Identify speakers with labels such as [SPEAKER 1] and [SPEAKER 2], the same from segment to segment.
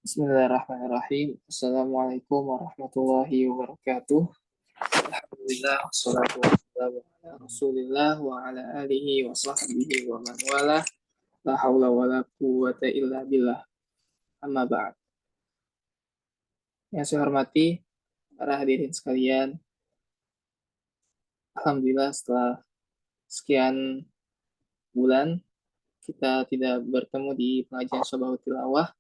[SPEAKER 1] Bismillahirrahmanirrahim. Assalamualaikum warahmatullahi wabarakatuh. Alhamdulillah, wassalatu wassalamu ala Rasulillah wa ala alihi wa sahbihi wa man wala. La haula wa la quwwata illa billah. Amma ba'd. Yang saya hormati para hadirin sekalian, alhamdulillah setelah sekian bulan kita tidak bertemu di pengajian Sabahut Tilawah.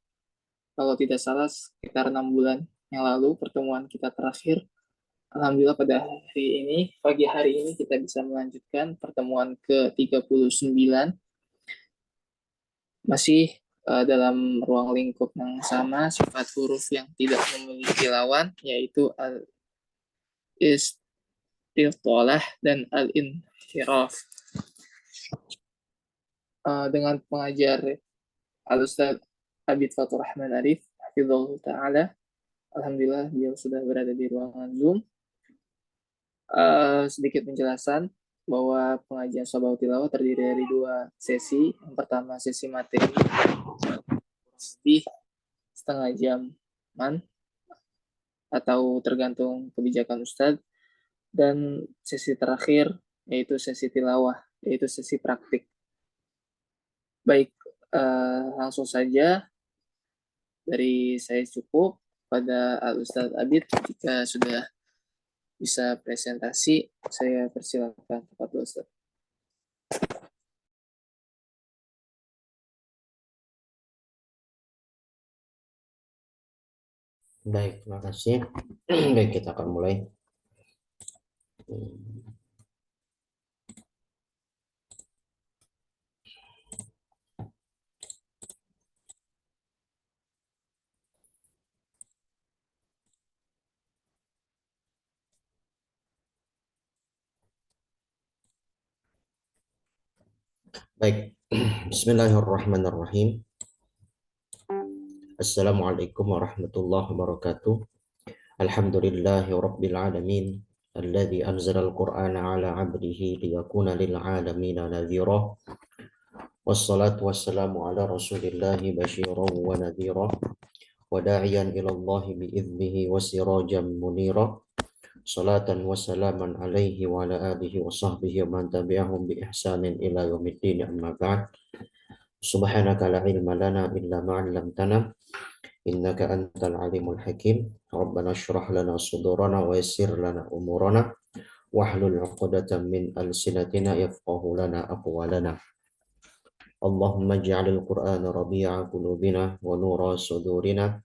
[SPEAKER 1] Kalau tidak salah sekitar 6 bulan yang lalu pertemuan kita terakhir. Alhamdulillah pada pagi hari ini kita bisa melanjutkan pertemuan ke-39 masih dalam ruang lingkup yang sama, sifat huruf yang tidak memiliki lawan, yaitu al-istiftolah dan al-inhiraf. Dengan pengajar Al-Ustaz Abid Fatur Rahman Arif, hafizahullah ta'ala, alhamdulillah beliau sudah berada di ruangan Zoom. Sedikit penjelasan bahwa pengajian Sabahut Tilawah terdiri dari 2 sesi. Yang pertama sesi materi lebih setengah jaman atau tergantung kebijakan Ustadz, dan sesi terakhir yaitu sesi tilawah, yaitu sesi praktik. Baik, langsung saja dari saya cukup. Pada Al-Ustadz Abid, jika sudah bisa presentasi, saya persilakan kepada Ustaz.
[SPEAKER 2] Baik, terima kasih. Baik, kita akan mulai. Baik, Bismillahirrahmanirrahim. Assalamualaikum warahmatullahi wabarakatuh. Alhamdulillahi rabbil alamin. Alladzi anzala al-Qur'ana ala 'abdihi liyakuna lil 'alamina nadhira. Wassalatu wassalamu ala Rasulillahi basyiran wa nadhira. Wa da'iyan ila Allah bi'idnihi wa sirajan munira. Salatan wa salaman alaihi wa ala alihi wa sahbihi wa man tabi'ahum bi ihsanin ila yaumiddin, amma ba'd. Subhanaka la ilma lana illa ma 'allamtana innaka antal alimul hakim. Rabbana shrah lana sudurana wa yassir lana umurana wahlul 'uqdatam min alsinatina yafqahu lana aqwalana. Allahumma ij'alil qur'ana rabi'a qulubina wa nura sudurina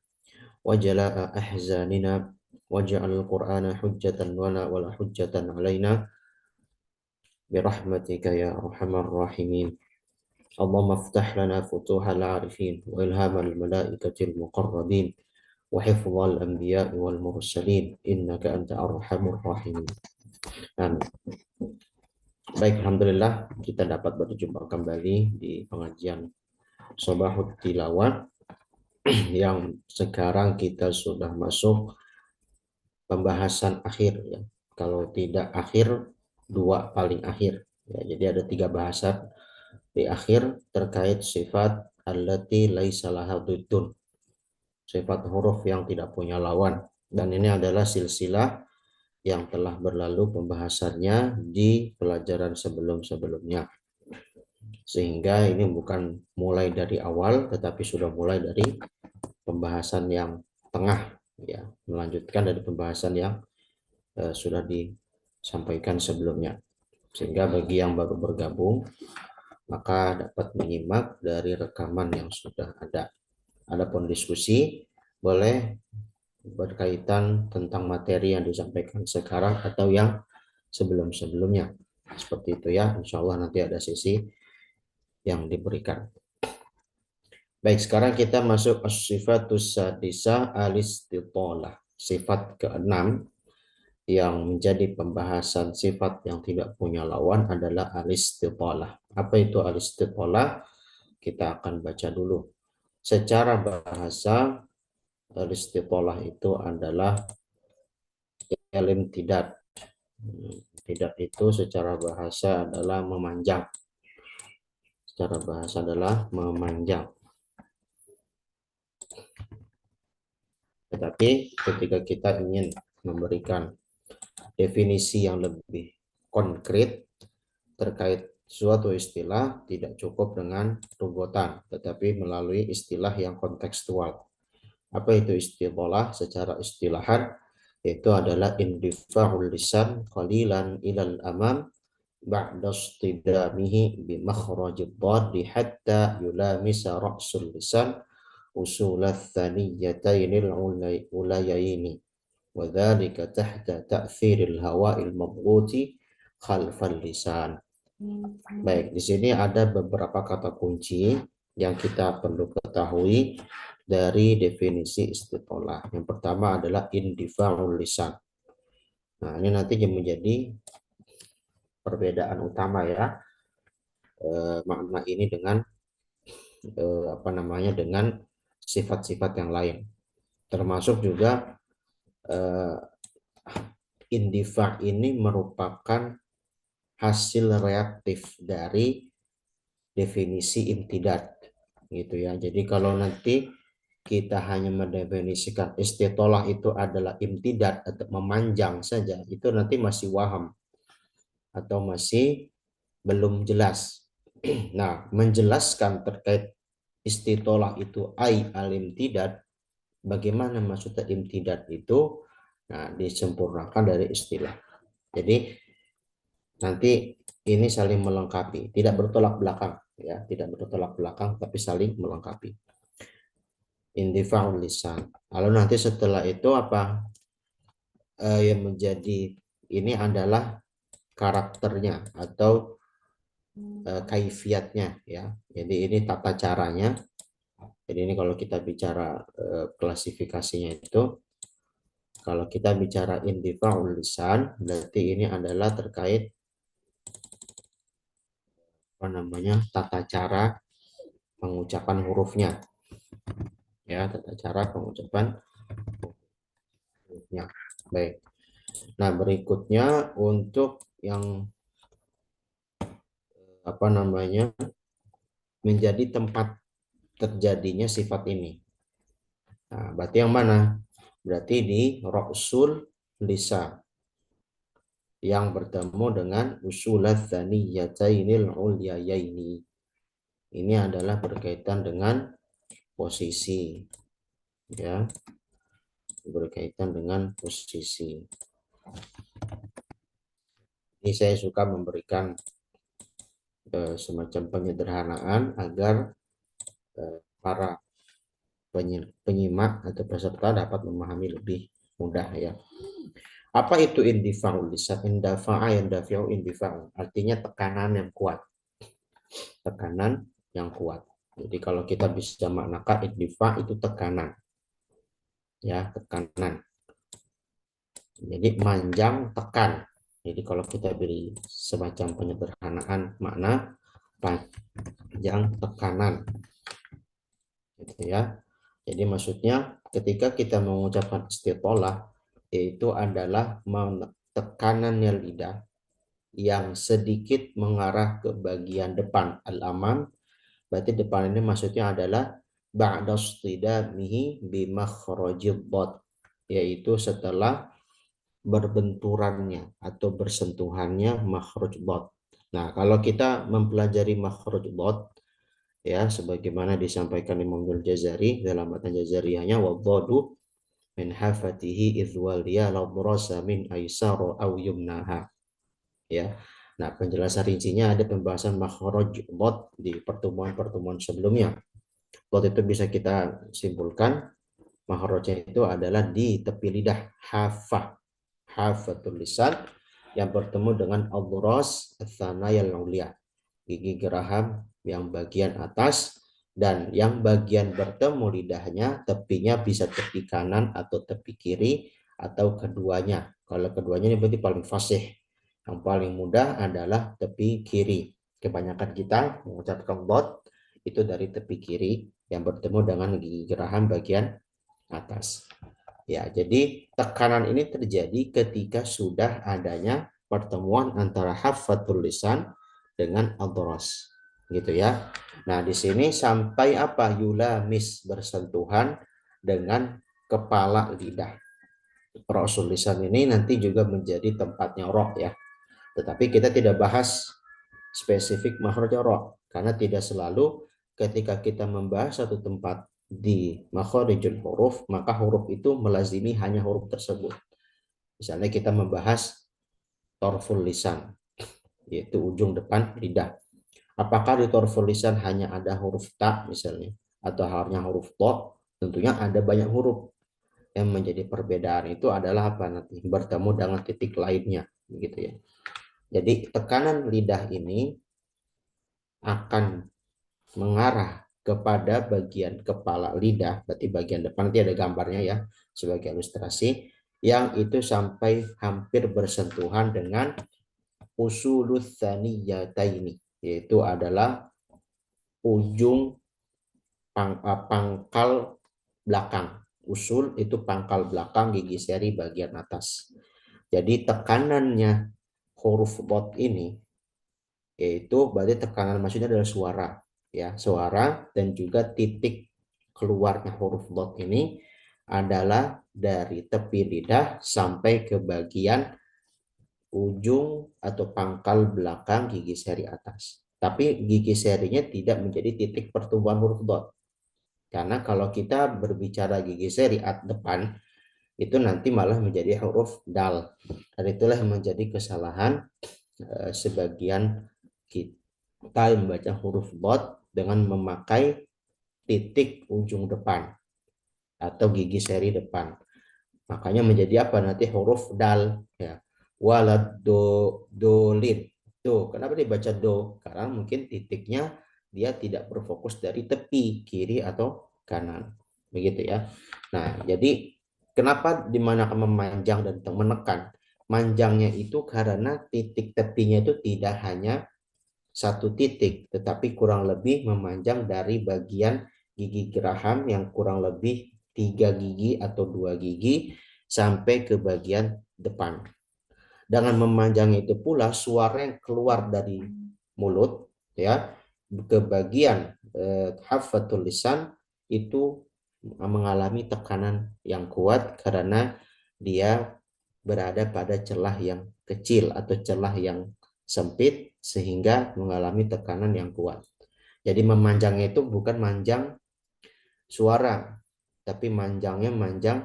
[SPEAKER 2] wa jalaa ahzanina waj'al qur'ana hujjatan lana wa la hujjatan alaina birahmatika ya arhamar rahimin. Allahumma aftah lana futuhal arifin wa ilhamal malaikatil muqarrabin wa hifdzal anbiya'i wal mursalin innaka anta arhamur rahimin. Amin. Baik, alhamdulillah kita dapat berjumpa kembali di pengajian Sabahut Tilawah yang sekarang kita sudah masuk pembahasan akhir ya. Kalau tidak akhir, 2 paling akhir ya. Jadi ada 3 bahasan di akhir terkait sifat allati laisa laha diddun, sifat huruf yang tidak punya lawan, dan ini adalah silsilah yang telah berlalu pembahasannya di pelajaran sebelum-sebelumnya, sehingga ini bukan mulai dari awal tetapi sudah mulai dari pembahasan yang tengah ya, melanjutkan dari pembahasan yang sudah disampaikan sebelumnya, sehingga bagi yang baru bergabung maka dapat menyimak dari rekaman yang sudah ada. Adapun diskusi boleh berkaitan tentang materi yang disampaikan sekarang atau yang sebelum-sebelumnya, seperti itu ya. Insya Allah nanti ada sesi yang diberikan. Baik, sekarang kita masuk as-sifatus sadisah al-istitalah, sifat ke-6 yang menjadi pembahasan sifat yang tidak punya lawan adalah al-istitalah. Apa itu al-istitalah? Kita akan baca dulu. Secara bahasa, al-istitalah itu adalah al-imtidad. Tidak itu secara bahasa adalah memanjang. Secara bahasa adalah memanjang. Tetapi ketika kita ingin memberikan definisi yang lebih konkret terkait suatu istilah, tidak cukup dengan rugotan, tetapi melalui istilah yang kontekstual. Apa itu istilah secara istilahan? Itu adalah indifa'ul lisan qalilan ilal amam ba'da istidamihi bi makhrajid dhaddi hatta yulamisa ra'sul lisan usulat thaniyatainil ulayaini wa dhalika tahta ta'thiril hawa'il mabghuti khalfal lisan. Baik, di sini ada beberapa kata kunci yang kita perlu ketahui dari definisi istiqolah. Yang pertama adalah indifa'ul lisan. Nah, ini nanti yang menjadi perbedaan utama ya, makna ini dengan dengan sifat-sifat yang lain. Termasuk juga indifa ini merupakan hasil reaktif dari definisi imtidad gitu ya. Jadi kalau nanti kita hanya mendefinisikan istitolah itu adalah imtidad atau memanjang saja, itu nanti masih waham atau masih belum jelas. Nah, menjelaskan terkait istitolah itu al-imtidad, bagaimana maksudnya imtidad itu, nah disempurnakan dari istilah. Jadi nanti ini saling melengkapi, tidak bertolak belakang ya, tidak bertolak belakang tapi saling melengkapi. Indifa'ul lisan. Lalu nanti setelah itu apa yang menjadi ini adalah karakternya atau kaifiatnya ya. Jadi ini tata caranya. Jadi ini kalau kita bicara klasifikasinya itu, kalau kita bicara indifa'ul lisan, berarti ini adalah terkait tata cara pengucapan hurufnya ya, tata cara pengucapan hurufnya. Baik. Nah, berikutnya untuk yang menjadi tempat terjadinya sifat ini. Nah, berarti yang mana? Berarti di ra'sul lisan yang bertemu dengan usulat tsaniyatainil ulyayaini. Ini adalah berkaitan dengan posisi ya, berkaitan dengan posisi. Ini saya suka memberikan semacam penyederhanaan agar para penyimak atau peserta dapat memahami lebih mudah ya. Apa itu indifa'ul lisan? Indafa'a yandafi'u indifa'u. Artinya tekanan yang kuat. Tekanan yang kuat. Jadi kalau kita bisa maknakan indifa itu tekanan. Ya, tekanan. Jadi manjang tekan. Jadi kalau kita beri semacam penyederhanaan makna panjang tekanan. Gitu ya. Jadi maksudnya ketika kita mengucapkan istitolah, yaitu adalah tekanannya lidah yang sedikit mengarah ke bagian depan al-amam. Berarti depan ini maksudnya adalah ba'da istidamihi bi makhrajid dhad, yaitu setelah berbenturannya atau bersentuhannya makhraj dhad. Nah, kalau kita mempelajari makhraj dhad ya sebagaimana disampaikan Imam Al-Jazari dalam matan Jazariyahnya, wadhadu min hafatihi idwaliya ladrasa min aisara aw yumnaha ya. Nah, penjelasan rincinya ada pembahasan makhraj dhad di pertemuan-pertemuan sebelumnya. Dhad itu bisa kita simpulkan makhrajnya itu adalah di tepi lidah, hafatul lisan yang bertemu dengan adras tsanayal ulia, gigi geraham yang bagian atas, dan yang bagian bertemu lidahnya tepinya bisa tepi kanan atau tepi kiri atau keduanya. Kalau keduanya ini berarti paling fasih. Yang paling mudah adalah tepi kiri. Kebanyakan kita mengucapkan dhad itu dari tepi kiri yang bertemu dengan gigi geraham bagian atas. Ya, jadi tekanan ini terjadi ketika sudah adanya pertemuan antara hafatul lisan dengan adras. Gitu ya. Nah, di sini sampai apa? Yulamis, bersentuhan dengan kepala lidah. Ra'sul lisan ini nanti juga menjadi tempatnya ra ya. Tetapi kita tidak bahas spesifik makhraj ra karena tidak selalu ketika kita membahas satu tempat di makhrijul huruf maka huruf itu melazimi hanya huruf tersebut. Misalnya kita membahas torful lisan yaitu ujung depan lidah. Apakah di torful lisan hanya ada huruf ta misalnya atau hanya huruf to? Tentunya ada banyak huruf. Yang menjadi perbedaan itu adalah apa nanti bertemu dengan titik lainnya gitu ya. Jadi tekanan lidah ini akan mengarah kepada bagian kepala lidah, berarti bagian depan nanti ada gambarnya ya sebagai ilustrasi, yang itu sampai hampir bersentuhan dengan usulus tsaniyataini, yaitu adalah ujung pangkal belakang. Usul itu pangkal belakang gigi seri bagian atas. Jadi tekanannya huruf dot ini yaitu berarti tekanan maksudnya adalah suara ya, suara dan juga titik keluarnya huruf dot ini adalah dari tepi lidah sampai ke bagian ujung atau pangkal belakang gigi seri atas. Tapi gigi serinya tidak menjadi titik pertumbuhan huruf dot. Karena kalau kita berbicara gigi seri depan, itu nanti malah menjadi huruf dal. Dan itulah yang menjadi kesalahan sebagian kita yang membaca huruf dot dengan memakai titik ujung depan atau gigi seri depan. Makanya menjadi apa nanti huruf dal ya. Walad dolin. Do. Kenapa dibaca do? Karena mungkin titiknya dia tidak berfokus dari tepi kiri atau kanan. Begitu ya. Nah, jadi kenapa dimana memanjang dan menekan? Manjangnya itu karena titik tepinya itu tidak hanya satu titik, tetapi kurang lebih memanjang dari bagian gigi geraham yang kurang lebih 3 gigi atau 2 gigi sampai ke bagian depan. Dengan memanjangnya itu pula suara yang keluar dari mulut ya ke bagian hafatul lisan itu mengalami tekanan yang kuat karena dia berada pada celah yang kecil atau celah yang sempit sehingga mengalami tekanan yang kuat. Jadi memanjangnya itu bukan manjang suara, tapi manjangnya manjang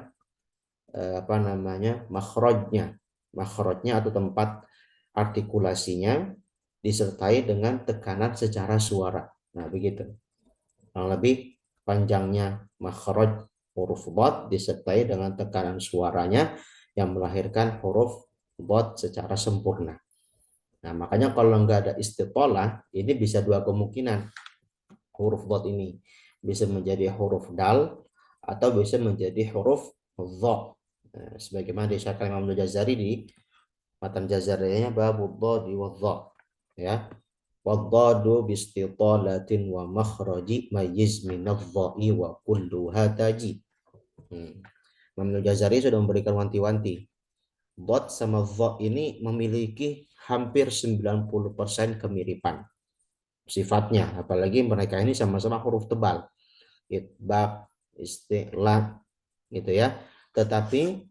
[SPEAKER 2] apa namanya makhrajnya atau tempat artikulasinya disertai dengan tekanan secara suara. Nah begitu. Yang lebih panjangnya makhraj huruf dot disertai dengan tekanan suaranya yang melahirkan huruf dot secara sempurna. Nah, makanya kalau nggak ada istitolah, ini bisa dua kemungkinan. Huruf dot ini bisa menjadi huruf dal atau bisa menjadi huruf dha. Nah, sebagaimana disyaratkan Imam Al-Jazari di matan Jazariyahnya bab dhadi wa dha. Ya. Wadhadu bistitalatin wa makhraji mayyiz minadh-dha'i wa kulluha taji. Imam Al-Jazari sudah memberikan wanti-wanti. Dot sama dha ini memiliki hampir 90% kemiripan sifatnya, apalagi mereka ini sama-sama huruf tebal, itbaq, isti'la gitu ya. Tetapi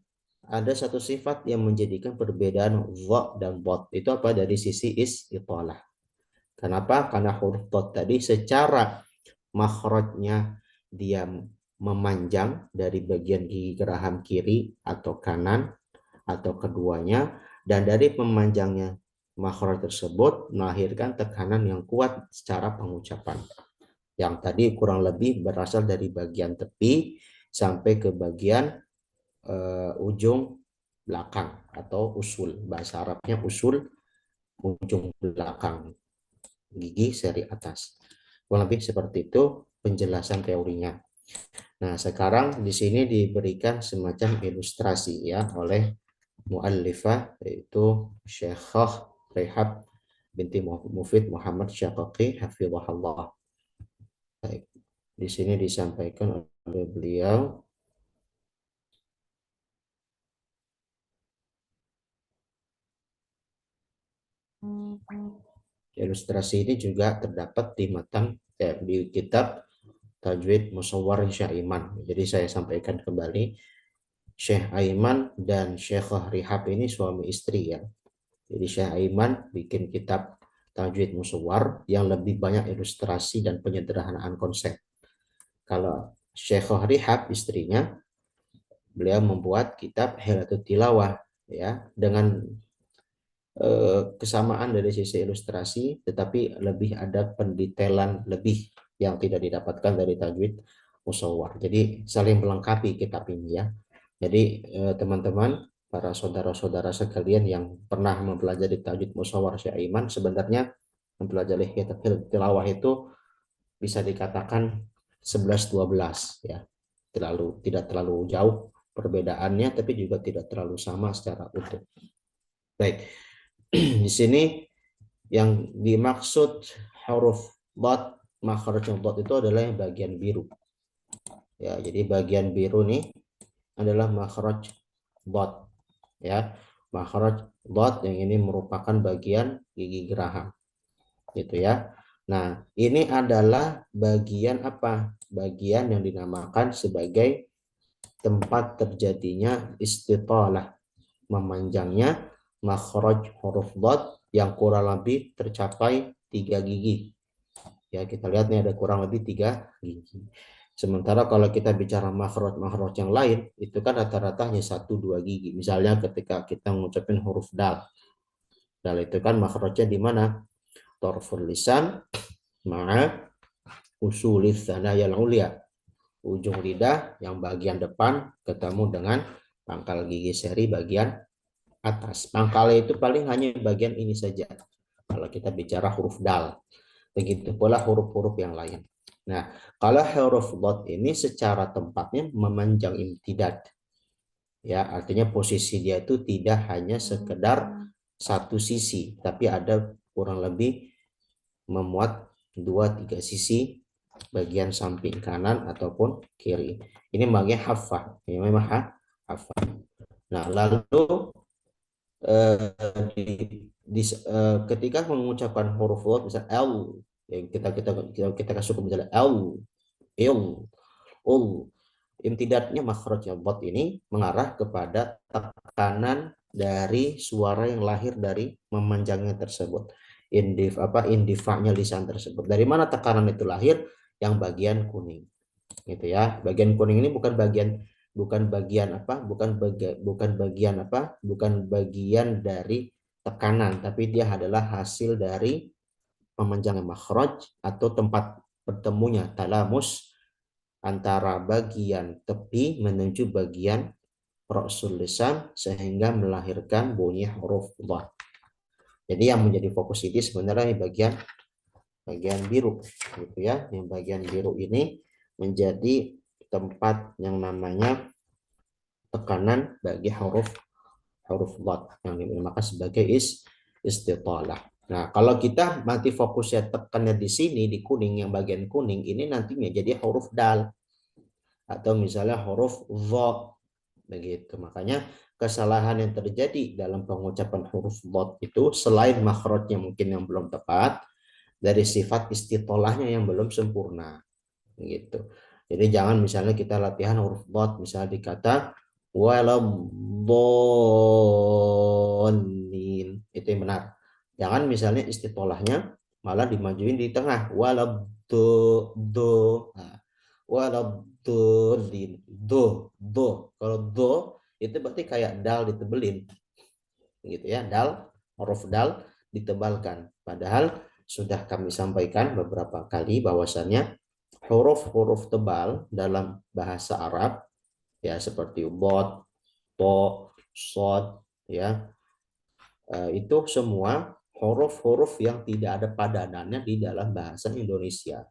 [SPEAKER 2] ada satu sifat yang menjadikan perbedaan dha dan bot itu apa dari sisi istitalah. Kenapa? Karena huruf dot tadi secara makhrajnya dia memanjang dari bagian gigi geraham kiri atau kanan atau keduanya, dan dari pemanjangnya makhraj tersebut melahirkan tekanan yang kuat secara pengucapan. Yang tadi kurang lebih berasal dari bagian tepi sampai ke bagian ujung belakang atau usul. Bahasa Arabnya usul, ujung belakang gigi seri atas. Kurang lebih seperti itu penjelasan teorinya. Nah, sekarang di sini diberikan semacam ilustrasi ya oleh muallifah yaitu Syekhah Rehab binti Mufid Muhammad Syaqaqi hafizahullah. Baik, di sini disampaikan oleh beliau. Ilustrasi ini juga terdapat di matan di kitab tajwid musawwar Syekh Aiman. Jadi saya sampaikan kembali, Syekh Aiman dan Syekhah Rihab ini suami istri ya. Jadi Syekh Aiman bikin kitab tajwid musawwar yang lebih banyak ilustrasi dan penyederhanaan konsep. Kalau Syekhah Rihab istrinya, beliau membuat kitab Hilatul Tilawah ya, dengan kesamaan dari sisi ilustrasi, tetapi lebih ada pendetailan lebih yang tidak didapatkan dari tajwid musawwar. Jadi saling melengkapi kitab ini ya. Jadi teman-teman, para saudara-saudara sekalian yang pernah mempelajari tajwid musawwar Syekh Aiman, sebenarnya mempelajari kitab tilawah itu bisa dikatakan 11-12 ya. Tidak terlalu jauh perbedaannya, tapi juga tidak terlalu sama secara utuh. Baik. Di sini yang dimaksud huruf dot, makhraj dot itu adalah yang bagian biru. Ya, jadi bagian biru nih adalah makhraj dot. Ya, makhraj dot yang ini merupakan bagian gigi geraham. Gitu ya. Nah, ini adalah bagian apa? Bagian yang dinamakan sebagai tempat terjadinya istitalah, memanjangnya makhraj huruf dot yang kurang lebih tercapai 3 gigi. Ya, kita lihat nih ada kurang lebih 3 gigi. Sementara kalau kita bicara makhraj yang lain, itu kan rata-rata hanya 1-2 gigi. Misalnya ketika kita mengucapkan huruf dal. Dal itu kan makhrajnya di mana? Torful lisan ma'a usulis sanayal ulia. Ujung lidah yang bagian depan ketemu dengan pangkal gigi seri bagian atas. Pangkalnya itu paling hanya bagian ini saja. Kalau kita bicara huruf dal. Begitu pula huruf-huruf yang lain. Nah, kalau huruf dot ini secara tempatnya memanjang imtidad. Ya, artinya posisi dia itu tidak hanya sekedar satu sisi, tapi ada kurang lebih memuat 2-3 sisi bagian samping kanan ataupun kiri. Ini bagian hafah. Ini memang hafah. Nah, lalu ketika mengucapkan huruf dot misalnya L, yang kita kasih misalnya L, il, ul, imtidadnya makhrajnya bot ini mengarah kepada tekanan dari suara yang lahir dari memanjangnya tersebut. Indifanya lisan tersebut. Dari mana tekanan itu lahir? Yang bagian kuning. Gitu ya. Bagian kuning ini bukan bagian dari tekanan, tapi dia adalah hasil dari memanjangnya makhraj atau tempat bertemunya talamus antara bagian tepi menuju bagian ra'sul lisan sehingga melahirkan bunyi huruf dha. Jadi yang menjadi fokus ini sebenarnya bagian biru gitu ya. Yang bagian biru ini menjadi tempat yang namanya tekanan bagi huruf dha yang dinamakan sebagai istitalah. Nah, kalau kita nanti fokusnya tekannya di sini di kuning, yang bagian kuning ini nantinya jadi huruf dal atau misalnya huruf dha begitu. Makanya kesalahan yang terjadi dalam pengucapan huruf dot itu selain makhrajnya mungkin yang belum tepat, dari sifat istitolahnya yang belum sempurna gitu. Jadi jangan misalnya kita latihan huruf dot misalnya dikata waladhdallin, itu yang benar. Jangan misalnya istitolahnya malah dimajuin di tengah waladdo. Nah, waladhdallin do. Kalau do itu berarti kayak dal ditebelin gitu ya, huruf dal ditebalkan. Padahal sudah kami sampaikan beberapa kali bahwasannya huruf-huruf tebal dalam bahasa Arab ya seperti bot, to, sod ya, itu semua huruf-huruf yang tidak ada padanannya di dalam bahasa Indonesia.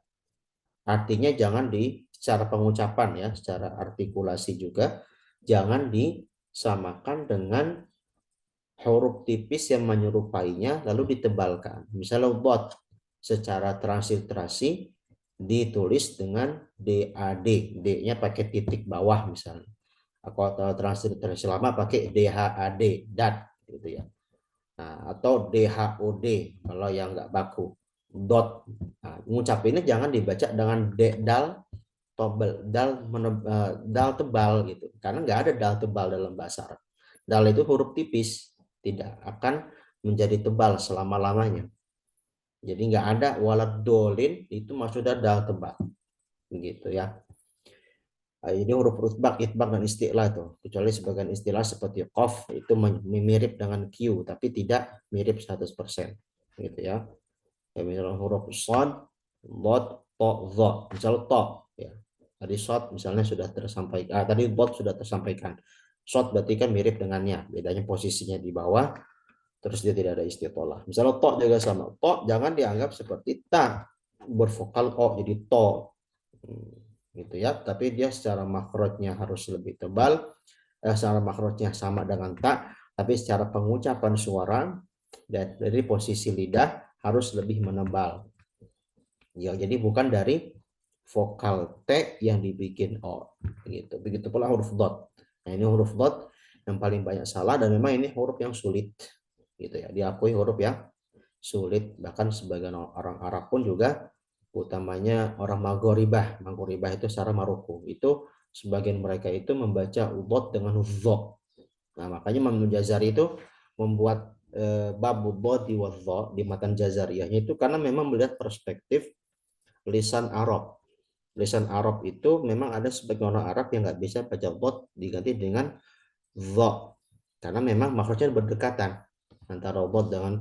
[SPEAKER 2] Artinya jangan secara pengucapan ya, secara artikulasi juga jangan disamakan dengan huruf tipis yang menyerupainya lalu ditebalkan. Misalnya bot secara transliterasi ditulis dengan DAD, D-nya pakai titik bawah misalnya. Atau transliterasi lama pakai DHAD, dat gitu ya. Nah, atau DHOD kalau yang nggak baku. Dot. Nah, ngucapinnya jangan dibaca dengan dal dal tebal gitu. Karena nggak ada dal tebal dalam bahasa Arab. Dal itu huruf tipis, tidak akan menjadi tebal selama-lamanya. Jadi nggak ada walad dolin itu maksudnya dal tebal, begitu ya. Ini huruf itbaq, dan istilah itu. Kecuali sebagian istilah seperti qaf itu mirip dengan q, tapi tidak mirip 100%, gitu ya. Misalnya huruf shad, dot, to, dha. Misalnya to, ya. Tadi shad misalnya sudah tersampaikan, tadi dot sudah tersampaikan. Shad berarti kan mirip dengannya, bedanya posisinya di bawah, terus dia tidak ada istitolah. Misalnya to juga sama. To jangan dianggap seperti ta, bervokal o jadi to. Gitu ya, tapi dia secara makrotnya harus lebih tebal, secara makrotnya sama dengan ta, tapi secara pengucapan suara dari posisi lidah harus lebih menebal. Ya, jadi bukan dari vokal T yang dibikin O gitu. Begitu pula huruf dot. Nah, ini huruf dot yang paling banyak salah dan memang ini huruf yang sulit gitu ya. Diakui huruf yang sulit, bahkan sebagian orang Arab pun juga, utamanya orang Maghribah. Maghribah itu secara Maroko. Itu sebagian mereka itu membaca dot dengan dho. Nah, makanya Imam Jazari itu membuat bab dot di matan Jazariyahnya itu karena memang melihat perspektif lisan Arab. Lisan Arab itu memang ada sebagian orang Arab yang nggak bisa baca dot diganti dengan dha. Karena memang makhrajnya berdekatan. Antara dot dengan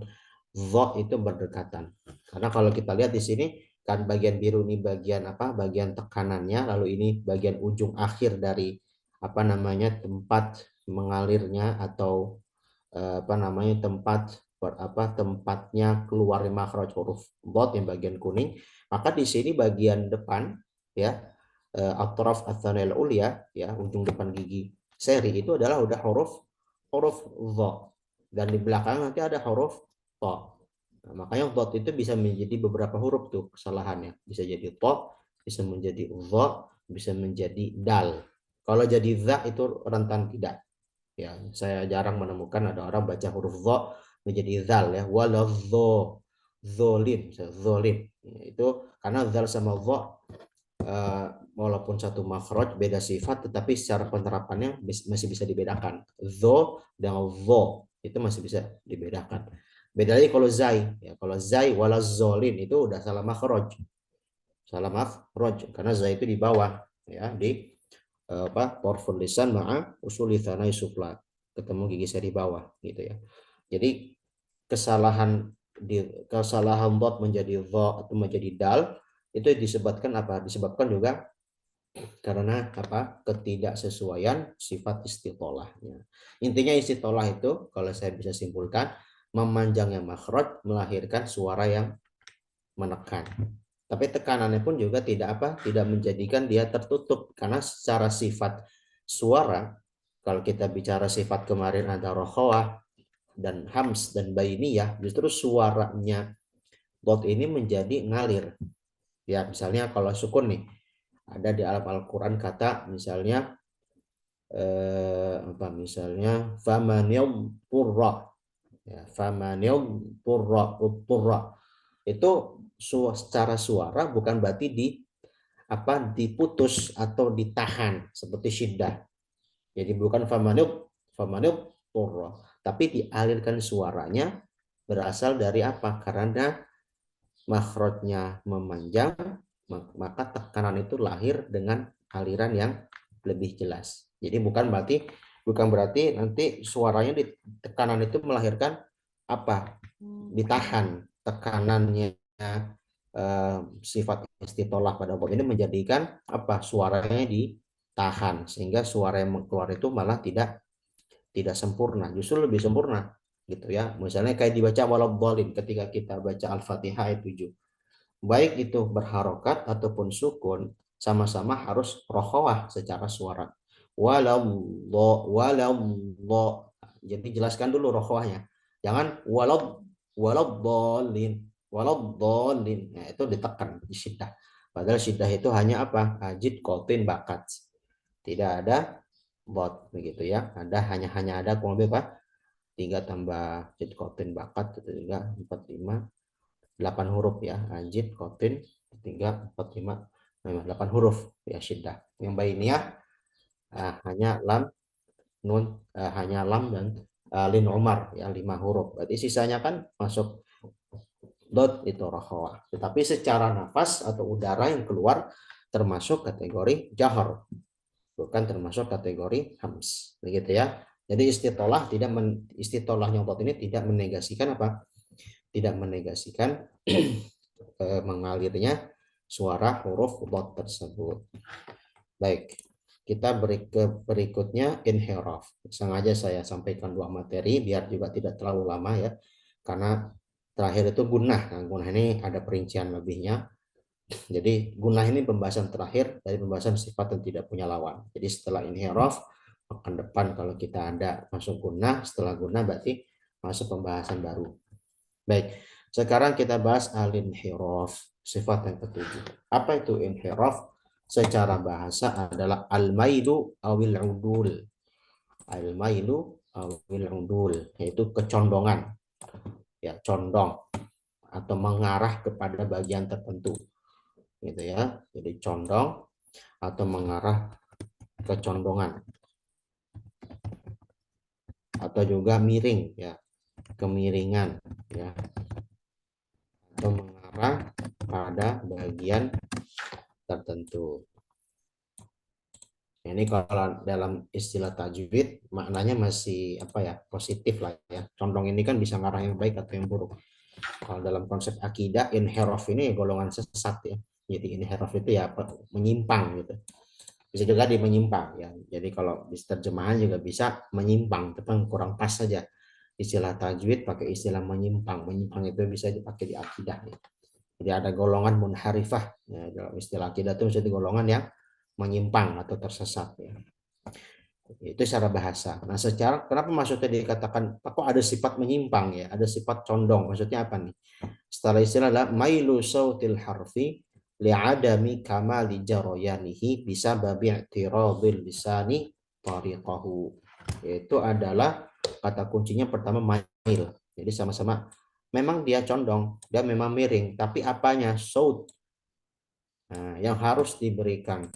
[SPEAKER 2] dha itu berdekatan. Karena kalau kita lihat di sini kan bagian biru ini bagian apa? Bagian tekanannya, lalu ini bagian ujung akhir dari apa namanya tempat mengalirnya atau apa namanya tempatnya keluar makhraj huruf dot yang bagian kuning. Maka di sini bagian depan ya atraf athanil ulia ya ujung depan gigi seri itu adalah udah huruf dha dan di belakang nanti ada huruf ta. Nah, makanya dot itu bisa menjadi beberapa huruf tuh kesalahannya. Bisa jadi ta, bisa menjadi dha, bisa menjadi dal. Kalau jadi za itu rentan tidak. Ya, saya jarang menemukan ada orang baca huruf dha menjadi zal ya. Waladh zolim, zolim. Ya, itu karena zal sama dha walaupun satu makhraj beda sifat tetapi secara penerapannya masih bisa dibedakan. Dho dan dho itu masih bisa dibedakan. Beda lagi kalau zai ya, kalau zai wala zolin itu udah salah makhraj. Salah makhraj karena zai itu di bawah ya di apa torful lisan ma'a usuli thanai sufla, ketemu gigi seri bawah gitu ya. Jadi kesalahan dot menjadi dha atau menjadi dal itu disebabkan apa? Disebabkan juga karena apa? Ketidaksesuaian sifat istitolahnya. Intinya istitolah itu kalau saya bisa simpulkan memanjangnya makhraj melahirkan suara yang menekan. Tapi tekanannya pun juga tidak apa? Tidak menjadikan dia tertutup karena secara sifat suara kalau kita bicara sifat kemarin ada rokhawah dan hams dan bainiyah justru suaranya dot ini menjadi ngalir. Ya, misalnya kalau sukun nih ada di alam Al-Qur'an kata misalnya apa misalnya famanil purra ya famanil purra itu secara suara bukan berarti diputus atau ditahan seperti syiddah. Jadi bukan famanil purra tapi dialirkan suaranya berasal dari apa? Karena makhrajnya memanjang maka tekanan itu lahir dengan aliran yang lebih jelas. Jadi bukan berarti nanti suaranya di tekanan itu melahirkan apa? Ditahan tekanannya sifat istitolah pada bab ini menjadikan apa? Suaranya ditahan sehingga suara yang keluar itu malah tidak sempurna, justru lebih sempurna gitu ya. Misalnya kayak dibaca waladhdallin ketika kita baca Al-Fatihah ayat 7. Baik itu berharokat ataupun sukun sama-sama harus rokhawah secara suara. Waladhdall. Jadi jelaskan dulu rokhawahnya. Jangan waladhdallin. Waladhdallin. Nah, itu ditekan di syiddah. Padahal syiddah itu hanya apa? Ajid, kotin, bakat. Tidak ada bot begitu ya. Hanya ada kurang lebih apa? 3 tambah jid kotin bakat itu juga 4 5 8 huruf ya. Ajid kotin 3 4 5 Nah, 8 huruf ya syiddah. Yang bainiyah hanya lam, nun, hanya lam dan lin umar ya 5 huruf. Berarti sisanya kan masuk dot itu rokhawah. Tetapi secara nafas atau udara yang keluar termasuk kategori jahar, bukan termasuk kategori hams. Begitu ya. Jadi istitolah tidak istitolahnya dot ini tidak menegasikan apa? Tidak menegasikan mengalirnya suara huruf dot tersebut. Baik, kita beri ke berikutnya inhiraf. Sengaja saya sampaikan dua materi biar juga tidak terlalu lama ya. Karena terakhir itu gunah. Nah, gunah ini ada perincian lebihnya. Jadi gunah ini pembahasan terakhir dari pembahasan sifat yang tidak punya lawan. Jadi setelah inhiraf, akan depan kalau kita ada masuk gunah, setelah gunah berarti masuk pembahasan baru. Baik, sekarang kita bahas al-inhiraf, sifat yang ketujuh. Apa itu inhiraf? Secara bahasa adalah al-mailu awil udul. Al-mailu awil udul, yaitu kecondongan, ya condong atau mengarah kepada bagian tertentu, gitu ya. Jadi condong atau mengarah kecondongan atau juga miring, ya, kemiringan, ya, atau mengarah pada bagian tertentu. Ini kalau dalam istilah tajwid maknanya masih apa ya, positif lah ya. Condong ini kan bisa ngarah yang baik atau yang buruk. Kalau dalam konsep akidah inhiraf ini golongan sesat ya. Jadi inhiraf itu ya menyimpang gitu. Bisa juga di menyimpang ya. Jadi kalau di terjemahan juga bisa menyimpang, tapi kurang pas saja. Istilah tajwid pakai istilah menyimpang. Menyimpang itu bisa dipakai di akidah ya. Jadi ada golongan munharifah ya, dalam istilah akidah itu maksudnya golongan yang menyimpang atau tersesat ya. Itu secara bahasa. Nah, secara kenapa maksudnya dikatakan kok ada sifat menyimpang ya, ada sifat condong. Maksudnya apa nih? Setelah istilah adalah mailu sautil harfi li'adami kamali jaroyanihi bisa babi i'tiradil lisani tariqahu. Itu adalah kata kuncinya pertama mail. Jadi sama-sama memang dia condong, dia memang miring, tapi apanya? Saut. Nah, yang harus diberikan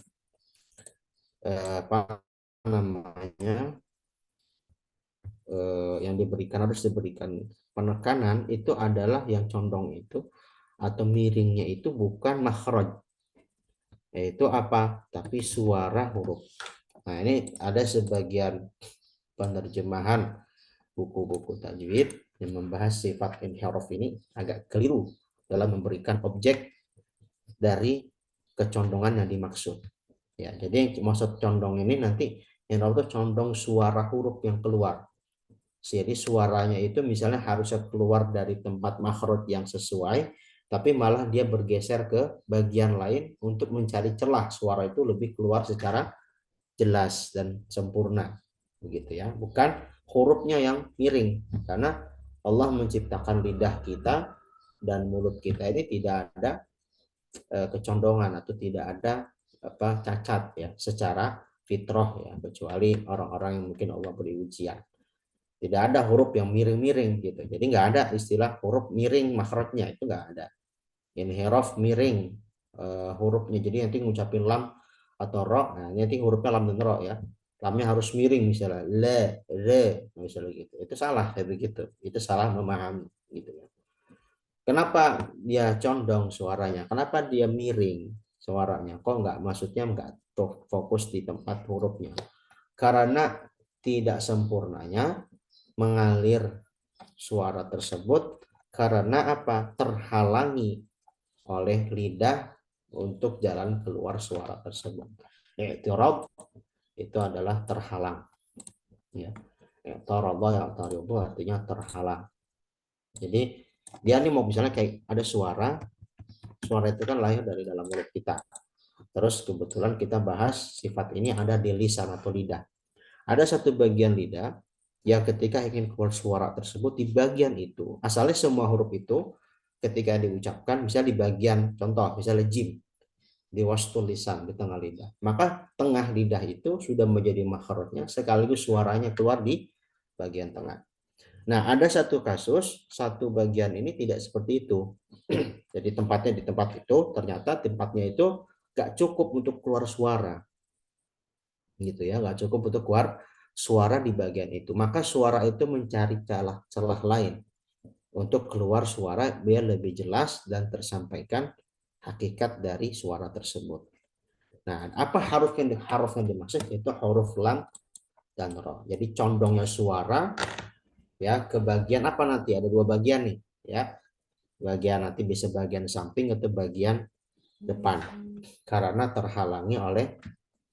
[SPEAKER 2] apa namanya yang harus diberikan penekanan itu adalah yang condong itu atau miringnya itu bukan makhraj, yaitu apa, tapi suara huruf. Nah, ini ada sebagian penerjemahan buku-buku tajwid yang membahas sifat inhiraf ini agak keliru dalam memberikan objek dari kecondongan yang dimaksud. Ya, jadi maksud condong ini nanti yang itu condong suara huruf yang keluar. Jadi suaranya itu misalnya harusnya keluar dari tempat makhraj yang sesuai, tapi malah dia bergeser ke bagian lain untuk mencari celah suara itu lebih keluar secara jelas dan sempurna, begitu ya. Bukan hurufnya yang miring, karena Allah menciptakan lidah kita dan mulut kita ini tidak ada kecondongan atau tidak ada apa cacat ya secara fitrah ya, kecuali orang-orang yang mungkin Allah beri ujian. Tidak ada huruf yang miring-miring gitu. Jadi nggak ada istilah huruf miring makhrajnya, itu nggak ada. Inhiraf miring hurufnya. Jadi nanti ngucapin lam atau ro, nah nanti hurufnya lam dan ro ya. Lamnya harus miring misalnya le misalnya gitu. Itu salah kayak begitu. Itu salah memahami gitu ya. Kenapa dia condong suaranya? Kenapa dia miring suaranya? Kok nggak maksudnya nggak fokus di tempat hurufnya? Karena tidak sempurnanya mengalir suara tersebut karena apa? Terhalangi oleh lidah untuk jalan keluar suara tersebut. I'tirad itu adalah terhalang. Ya. I'tirad artinya terhalang. Jadi dia nih mau misalnya kayak ada suara itu kan lahir dari dalam mulut kita. Terus kebetulan kita bahas sifat ini ada di lisan atau lidah. Ada satu bagian lidah yang ketika ingin keluar suara tersebut di bagian itu, asalnya semua huruf itu ketika diucapkan bisa di bagian contoh misalnya jim di wastul lisan di tengah lidah. Maka tengah lidah itu sudah menjadi makhrajnya sekaligus suaranya keluar di bagian tengah. Nah, ada satu kasus, satu bagian ini tidak seperti itu. Jadi tempatnya di tempat itu, ternyata tempatnya itu gak cukup untuk keluar suara, gitu ya, gak cukup untuk keluar suara di bagian itu. Maka suara itu mencari celah lain untuk keluar suara biar lebih jelas dan tersampaikan hakikat dari suara tersebut. Nah, apa haruf yang dimaksud? Itu huruf lam dan ro. Jadi condongnya suara ya ke bagian apa nanti? Ada dua bagian nih, ya. Bagian nanti bisa bagian samping atau bagian depan. Karena terhalangi oleh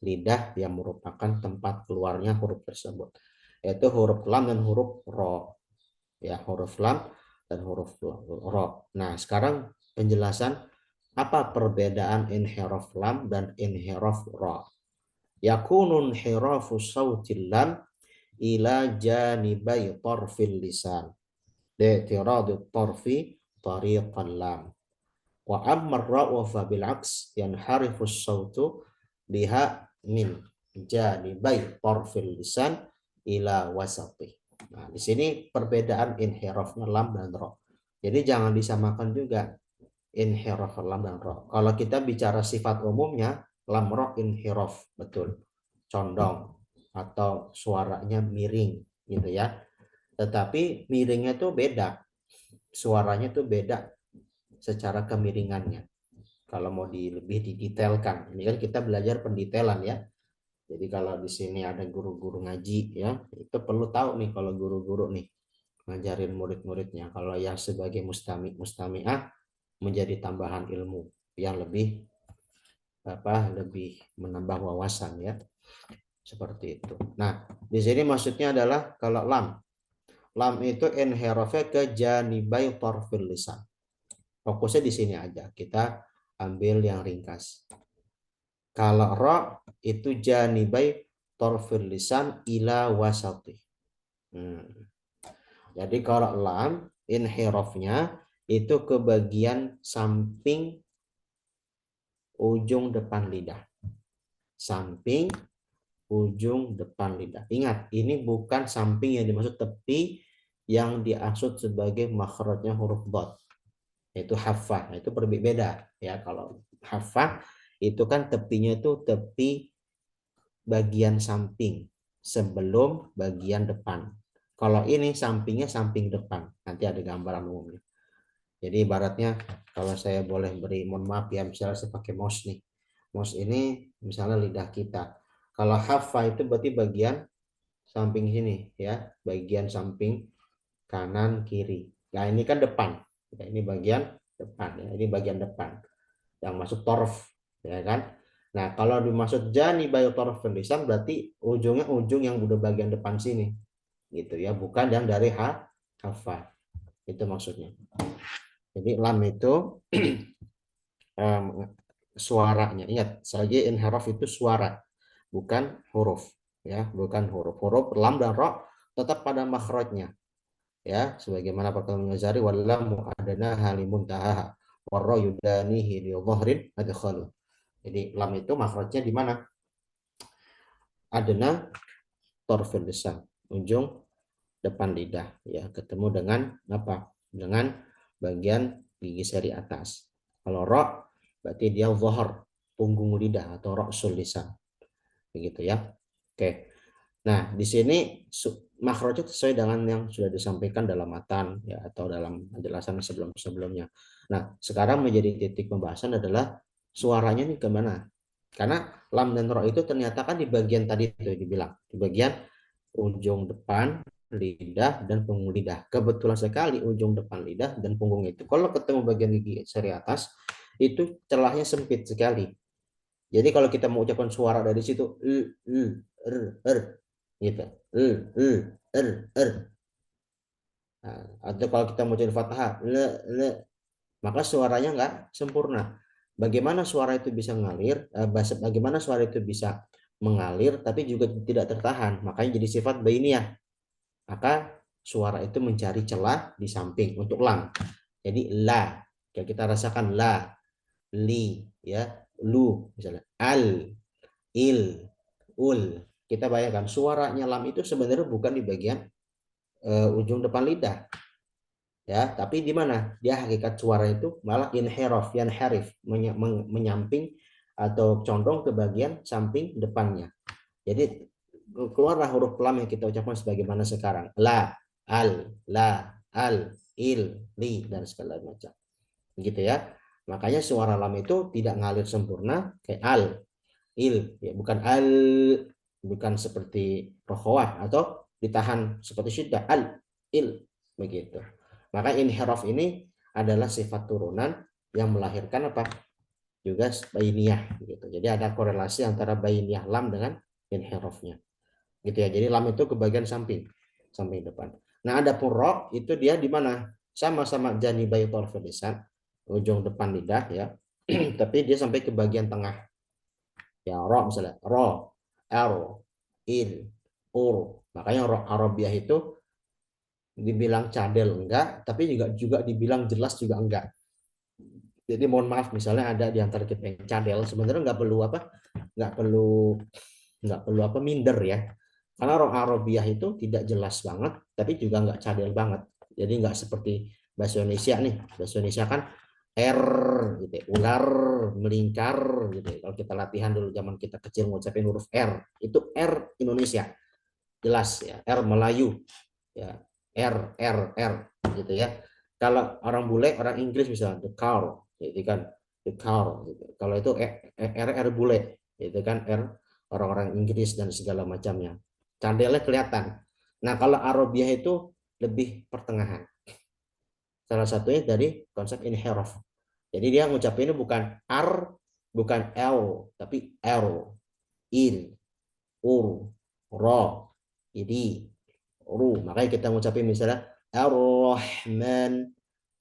[SPEAKER 2] lidah yang merupakan tempat keluarnya huruf tersebut. Yaitu huruf lam dan huruf ro. Ya, huruf lam dan huruf ro. Nah, sekarang penjelasan apa perbedaan inhiraf lam dan inhiraf ro. Yakunun hirafu sautil lam ila janibai tarfil lisan. Li'tiradu tarfi tariqan lam. Wa amma ra fa bil aks yanharifu sautu biha min janibai tarfil lisan ila wasati. Nah, di sini perbedaan inhirafnya lam dan ra. Jadi jangan disamakan juga inhiraf lam dan ra. Kalau kita bicara sifat umumnya, lam ra inhiraf, betul. Condong atau suaranya miring gitu ya. Tetapi miringnya itu beda. Suaranya itu beda secara kemiringannya. Kalau mau lebih didetailkan, ini kan kita belajar pendetailan ya. Jadi kalau di sini ada guru-guru ngaji ya, itu perlu tahu nih kalau guru-guru nih ngajarin murid-muridnya. Kalau yang sebagai mustami'ah menjadi tambahan ilmu yang lebih menambah wawasan ya. Seperti itu. Nah, di sini maksudnya adalah kalau lam itu inhirafnya ke janibai tarfil lisan. Fokusnya di sini aja. Kita ambil yang ringkas. Kalau ra itu janibai tarfil lisan ila wasati. Jadi kalau lam inhirafnya itu ke bagian samping ujung depan lidah. Samping ujung depan lidah. Ingat, ini bukan samping yang dimaksud tepi yang dimaksud sebagai makhrajnya huruf dot. Yaitu haffah. Itu berbeda ya. Kalau haffah itu kan tepinya itu tepi bagian samping sebelum bagian depan. Kalau ini sampingnya samping depan. Nanti ada gambaran umumnya. Jadi ibaratnya kalau saya boleh beri, mohon maaf ya, misalnya saya pakai mouse nih. Mouse ini misalnya lidah kita. Kalau hafa itu berarti bagian samping sini ya, bagian samping kanan kiri. Nah ini kan depan. Ya, ini bagian depan ya, ini bagian depan yang masuk torf ya kan. Nah kalau dimaksud jani bayu torf lisan berarti ujungnya ujung yang udah bagian depan sini gitu ya, bukan yang dari hafa. Itu maksudnya. Jadi lam itu suaranya. Ingat, saja inharaf itu suara, bukan huruf. Ya, bukan huruf. Huruf lam dan ra tetap pada makhrajnya. Ya, sebagaimana perkataan Ghazali wallamu adana halimun taha warra yudanihi li dhahrin adkhalu. Jadi lam itu makhrajnya di mana? Adana tarfil lisan, ujung depan lidah ya, ketemu dengan apa? Dengan bagian gigi seri atas. Kalau ra berarti dia zahar, punggung lidah atau ra'sul lisan. Begitu ya. Oke. Nah, di sini makhrajnya sesuai dengan yang sudah disampaikan dalam matan ya atau dalam penjelasan sebelum-sebelumnya. Nah, sekarang menjadi titik pembahasan adalah suaranya nih kemana? Karena lam dan ra itu ternyata kan di bagian tadi itu dibilang, di bagian ujung depan lidah dan punggung lidah. Kebetulan sekali ujung depan lidah dan punggung itu kalau ketemu bagian gigi seri atas itu celahnya sempit sekali. Jadi kalau kita mau ucapkan suara dari situ gitu. Nah, atau kalau kita mau jadi fathah maka suaranya nggak sempurna. Bagaimana suara itu bisa ngalir? Bagaimana suara itu bisa mengalir tapi juga tidak tertahan? Makanya jadi sifat bainiyah. Maka suara itu mencari celah di samping untuk lam. Jadi la, kayak kita rasakan la, li, ya, lu, misalnya al, il, ul. Kita bayangkan suaranya lam itu sebenarnya bukan di bagian ujung depan lidah, ya, tapi di mana? Dia hakikat suara itu malah inhiraf, yanharif, menyamping atau condong ke bagian samping depannya. Jadi keluarlah huruf lam yang kita ucapkan sebagaimana sekarang. La, al, il, li, dan segala macam. Gitu ya. Makanya suara lam itu tidak ngalir sempurna kayak al, il, ya bukan al, bukan seperti rokhawah atau ditahan seperti syiddah al, il, begitu. Maka inhiraf ini adalah sifat turunan yang melahirkan apa? Juga bainiyah gitu. Jadi ada korelasi antara bainiyah lam dengan inhirafnya. Gitu ya. Jadi lam itu ke bagian samping, samping depan. Nah, ada pun ro itu dia di mana? Sama-sama janibai torfil lisan, ujung depan lidah ya. Tapi dia sampai ke bagian tengah. Ya, ro misalnya ro, l, il, ur. Makanya ro Arabiah itu dibilang cadel enggak, tapi juga dibilang jelas juga enggak. Jadi mohon maaf misalnya ada di antara kita yang cadel, sebenarnya nggak perlu apa minder ya, karena roh Arabiah itu tidak jelas banget tapi juga nggak cadel banget. Jadi nggak seperti bahasa Indonesia nih. Bahasa Indonesia kan R gitu ya, ular melingkar gitu ya. Kalau kita latihan dulu zaman kita kecil ngucapin huruf R, itu R Indonesia jelas ya, R Melayu ya, R gitu ya. Kalau orang bule, orang Inggris misalnya the car gitu kan, the car gitu. Kalau itu R bule gitu kan, R orang-orang Inggris dan segala macamnya, candelnya kelihatan. Nah, kalau Arabiah itu lebih pertengahan, salah satunya dari konsep inhiraf. Jadi dia ngucapinnya bukan R, bukan L, tapi R, il, ur, ro, idi, ru. Makanya kita ngucapin misalnya Ar-Rahman,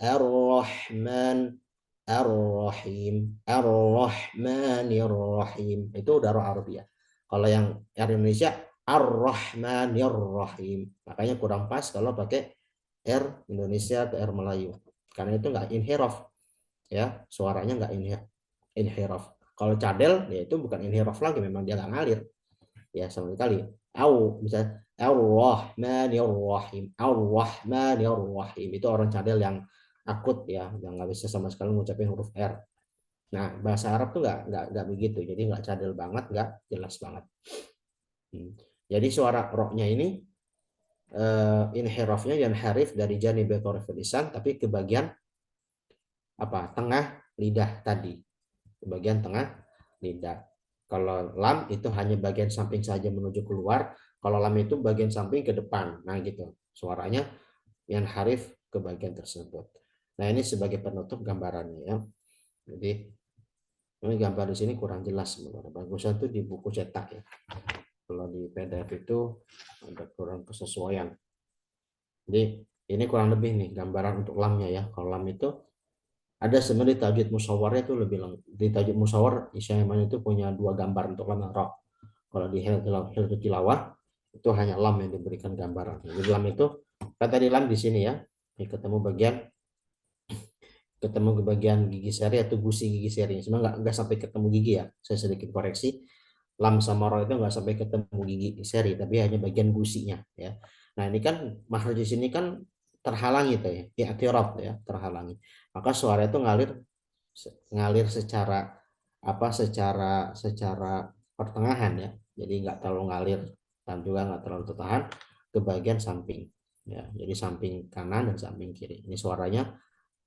[SPEAKER 2] Ar-Rahman, Ar-Rahim, Ar-Rahmanir-Rahim. Itu udah roh Arabia. Kalau yang Indonesia Ar-Rahmanir-Rahim. Makanya kurang pas kalau pakai R Indonesia atau R Melayu. Karena itu nggak inhiraf ya, suaranya nggak inhiraf. Kalau cadel ya itu bukan inhiraf lagi, memang dia nggak ngalir ya sama sekali. Au misalnya Ar-Rahmanir-Rahim, Ar-Rahmanir-Rahim itu orang cadel yang akut ya, yang nggak bisa sama sekali mengucapkan huruf R. Nah, bahasa Arab tuh nggak begitu, jadi nggak cadel banget, nggak jelas banget. Jadi suara roknya ini inhirafnya yang harif dari janib lisan, tapi ke bagian apa? Tengah lidah tadi, ke bagian tengah lidah. Kalau lam itu hanya bagian samping saja menuju keluar, kalau lam itu bagian samping ke depan. Nah gitu, suaranya yang harif ke bagian tersebut. Nah ini sebagai penutup gambarannya ya. Jadi ini gambar di sini kurang jelas sebenarnya. Bagusnya itu di buku cetak ya. Kalau di PDF itu ada kurang kesesuaian. Jadi ini kurang lebih nih gambaran untuk lamnya ya. Kalau lam itu ada sebenarnya tajwid musyawarnya itu lebih di tajwid musyawar Isyaimah itu punya dua gambar untuk lam dan ra. Kalau di Hilal Tilawah itu hanya lam yang diberikan gambaran. Jadi lam itu kan tadi lam di sini ya. Ini ketemu ke bagian gigi seri atau gusi gigi seri. Sebenarnya nggak sampai ketemu gigi ya. Saya sedikit koreksi. Lam sama ro itu nggak sampai ketemu gigi seri, tapi hanya bagian gusinya ya. Nah ini kan makhraj di sini kan terhalangi tuh ya, i'tirab ya, terhalangi. Maka suara itu ngalir secara apa? Secara pertengahan ya. Jadi nggak terlalu ngalir dan juga nggak terlalu tertahan ke bagian samping ya. Jadi samping kanan dan samping kiri. Ini suaranya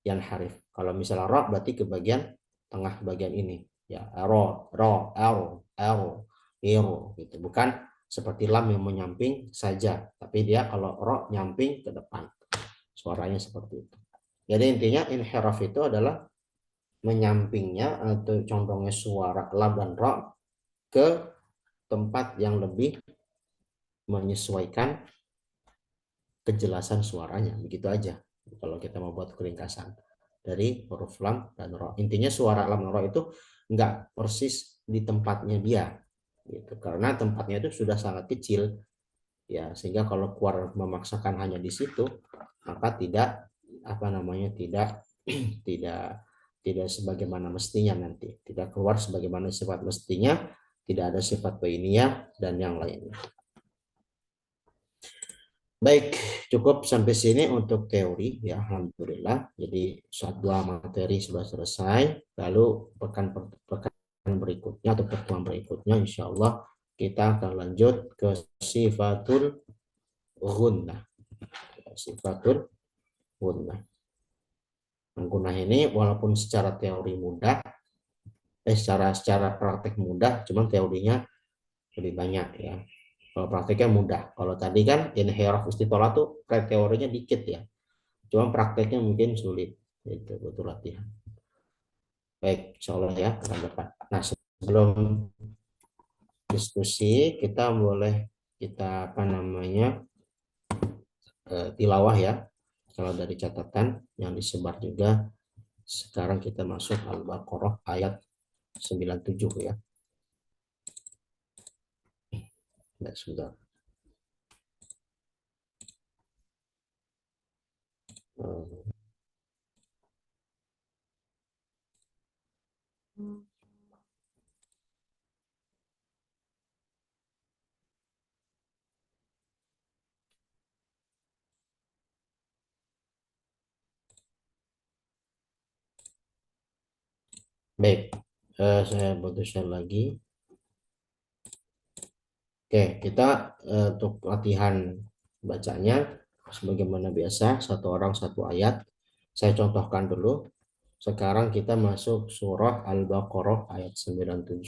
[SPEAKER 2] yang harif. Kalau misalnya ro berarti ke bagian tengah bagian ini ya, ro, l, iro gitu. Bukan seperti lam yang menyamping saja, tapi dia kalau ro nyamping ke depan. Suaranya seperti itu. Jadi intinya inhiraf itu adalah menyampingnya atau condongnya suara lam dan ro ke tempat yang lebih menyesuaikan kejelasan suaranya. Begitu aja kalau kita mau buat keringkasan dari huruf lam dan ro. Intinya suara lam dan ro itu nggak persis di tempatnya dia gitu, karena tempatnya itu sudah sangat kecil ya, sehingga kalau keluar memaksakan hanya di situ maka tidak apa namanya tidak tidak tidak sebagaimana mestinya, nanti tidak keluar sebagaimana sifat mestinya, tidak ada sifat bainiyah dan yang lainnya. Baik, cukup sampai sini untuk teori ya, alhamdulillah. Jadi dua materi sudah selesai. Lalu pekan berikutnya atau pertemuan berikutnya, insya Allah kita akan lanjut ke sifatul gunnah. Sifatul gunnah. Gunnah ini walaupun secara teori mudah, secara praktek mudah, cuman teorinya lebih banyak ya. Kalau prakteknya mudah. Kalau tadi kan inhiraf istitolah tuh teorinya dikit ya. Cuma prakteknya mungkin sulit. Itu butuh latihan. Baik, insya Allah ya akan depan. Nah, sebelum diskusi kita boleh kita apa namanya tilawah ya. Kalau dari catatan yang disebar juga sekarang kita masuk Al-Baqarah ayat 97 ya. Nah, sudah. Baik, saya putuskan lagi. Oke, kita untuk latihan bacanya sebagaimana biasa satu orang satu ayat. Saya contohkan dulu. Sekarang kita masuk surah Al-Baqarah ayat 97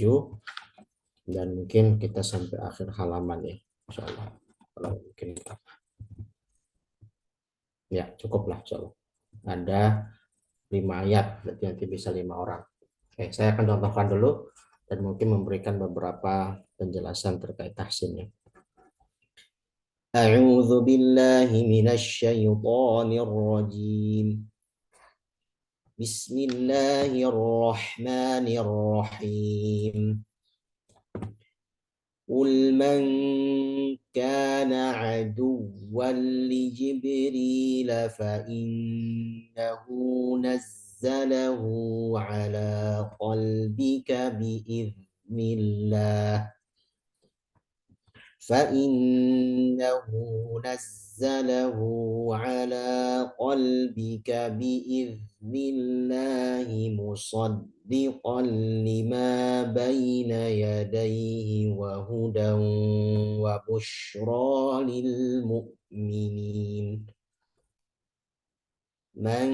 [SPEAKER 2] dan mungkin kita sampai akhir halaman ya. Insya Allah. Kalau mungkin ya cukuplah insya Allah. Ada 5 ayat, berarti nanti bisa 5 orang. Oke, saya akan contohkan dulu dan mungkin memberikan beberapa penjelasan terkait tahsinnya. أعوذ بالله من الشيطان الرجيم بسم الله الرحمن الرحيم قل من كان عدوا لجبريل فإنه نزله على قلبك بإذن الله فإنه نزله على قلبك بإذن الله مصدقا لما بين يديه وهدى وبشرى للمؤمنين من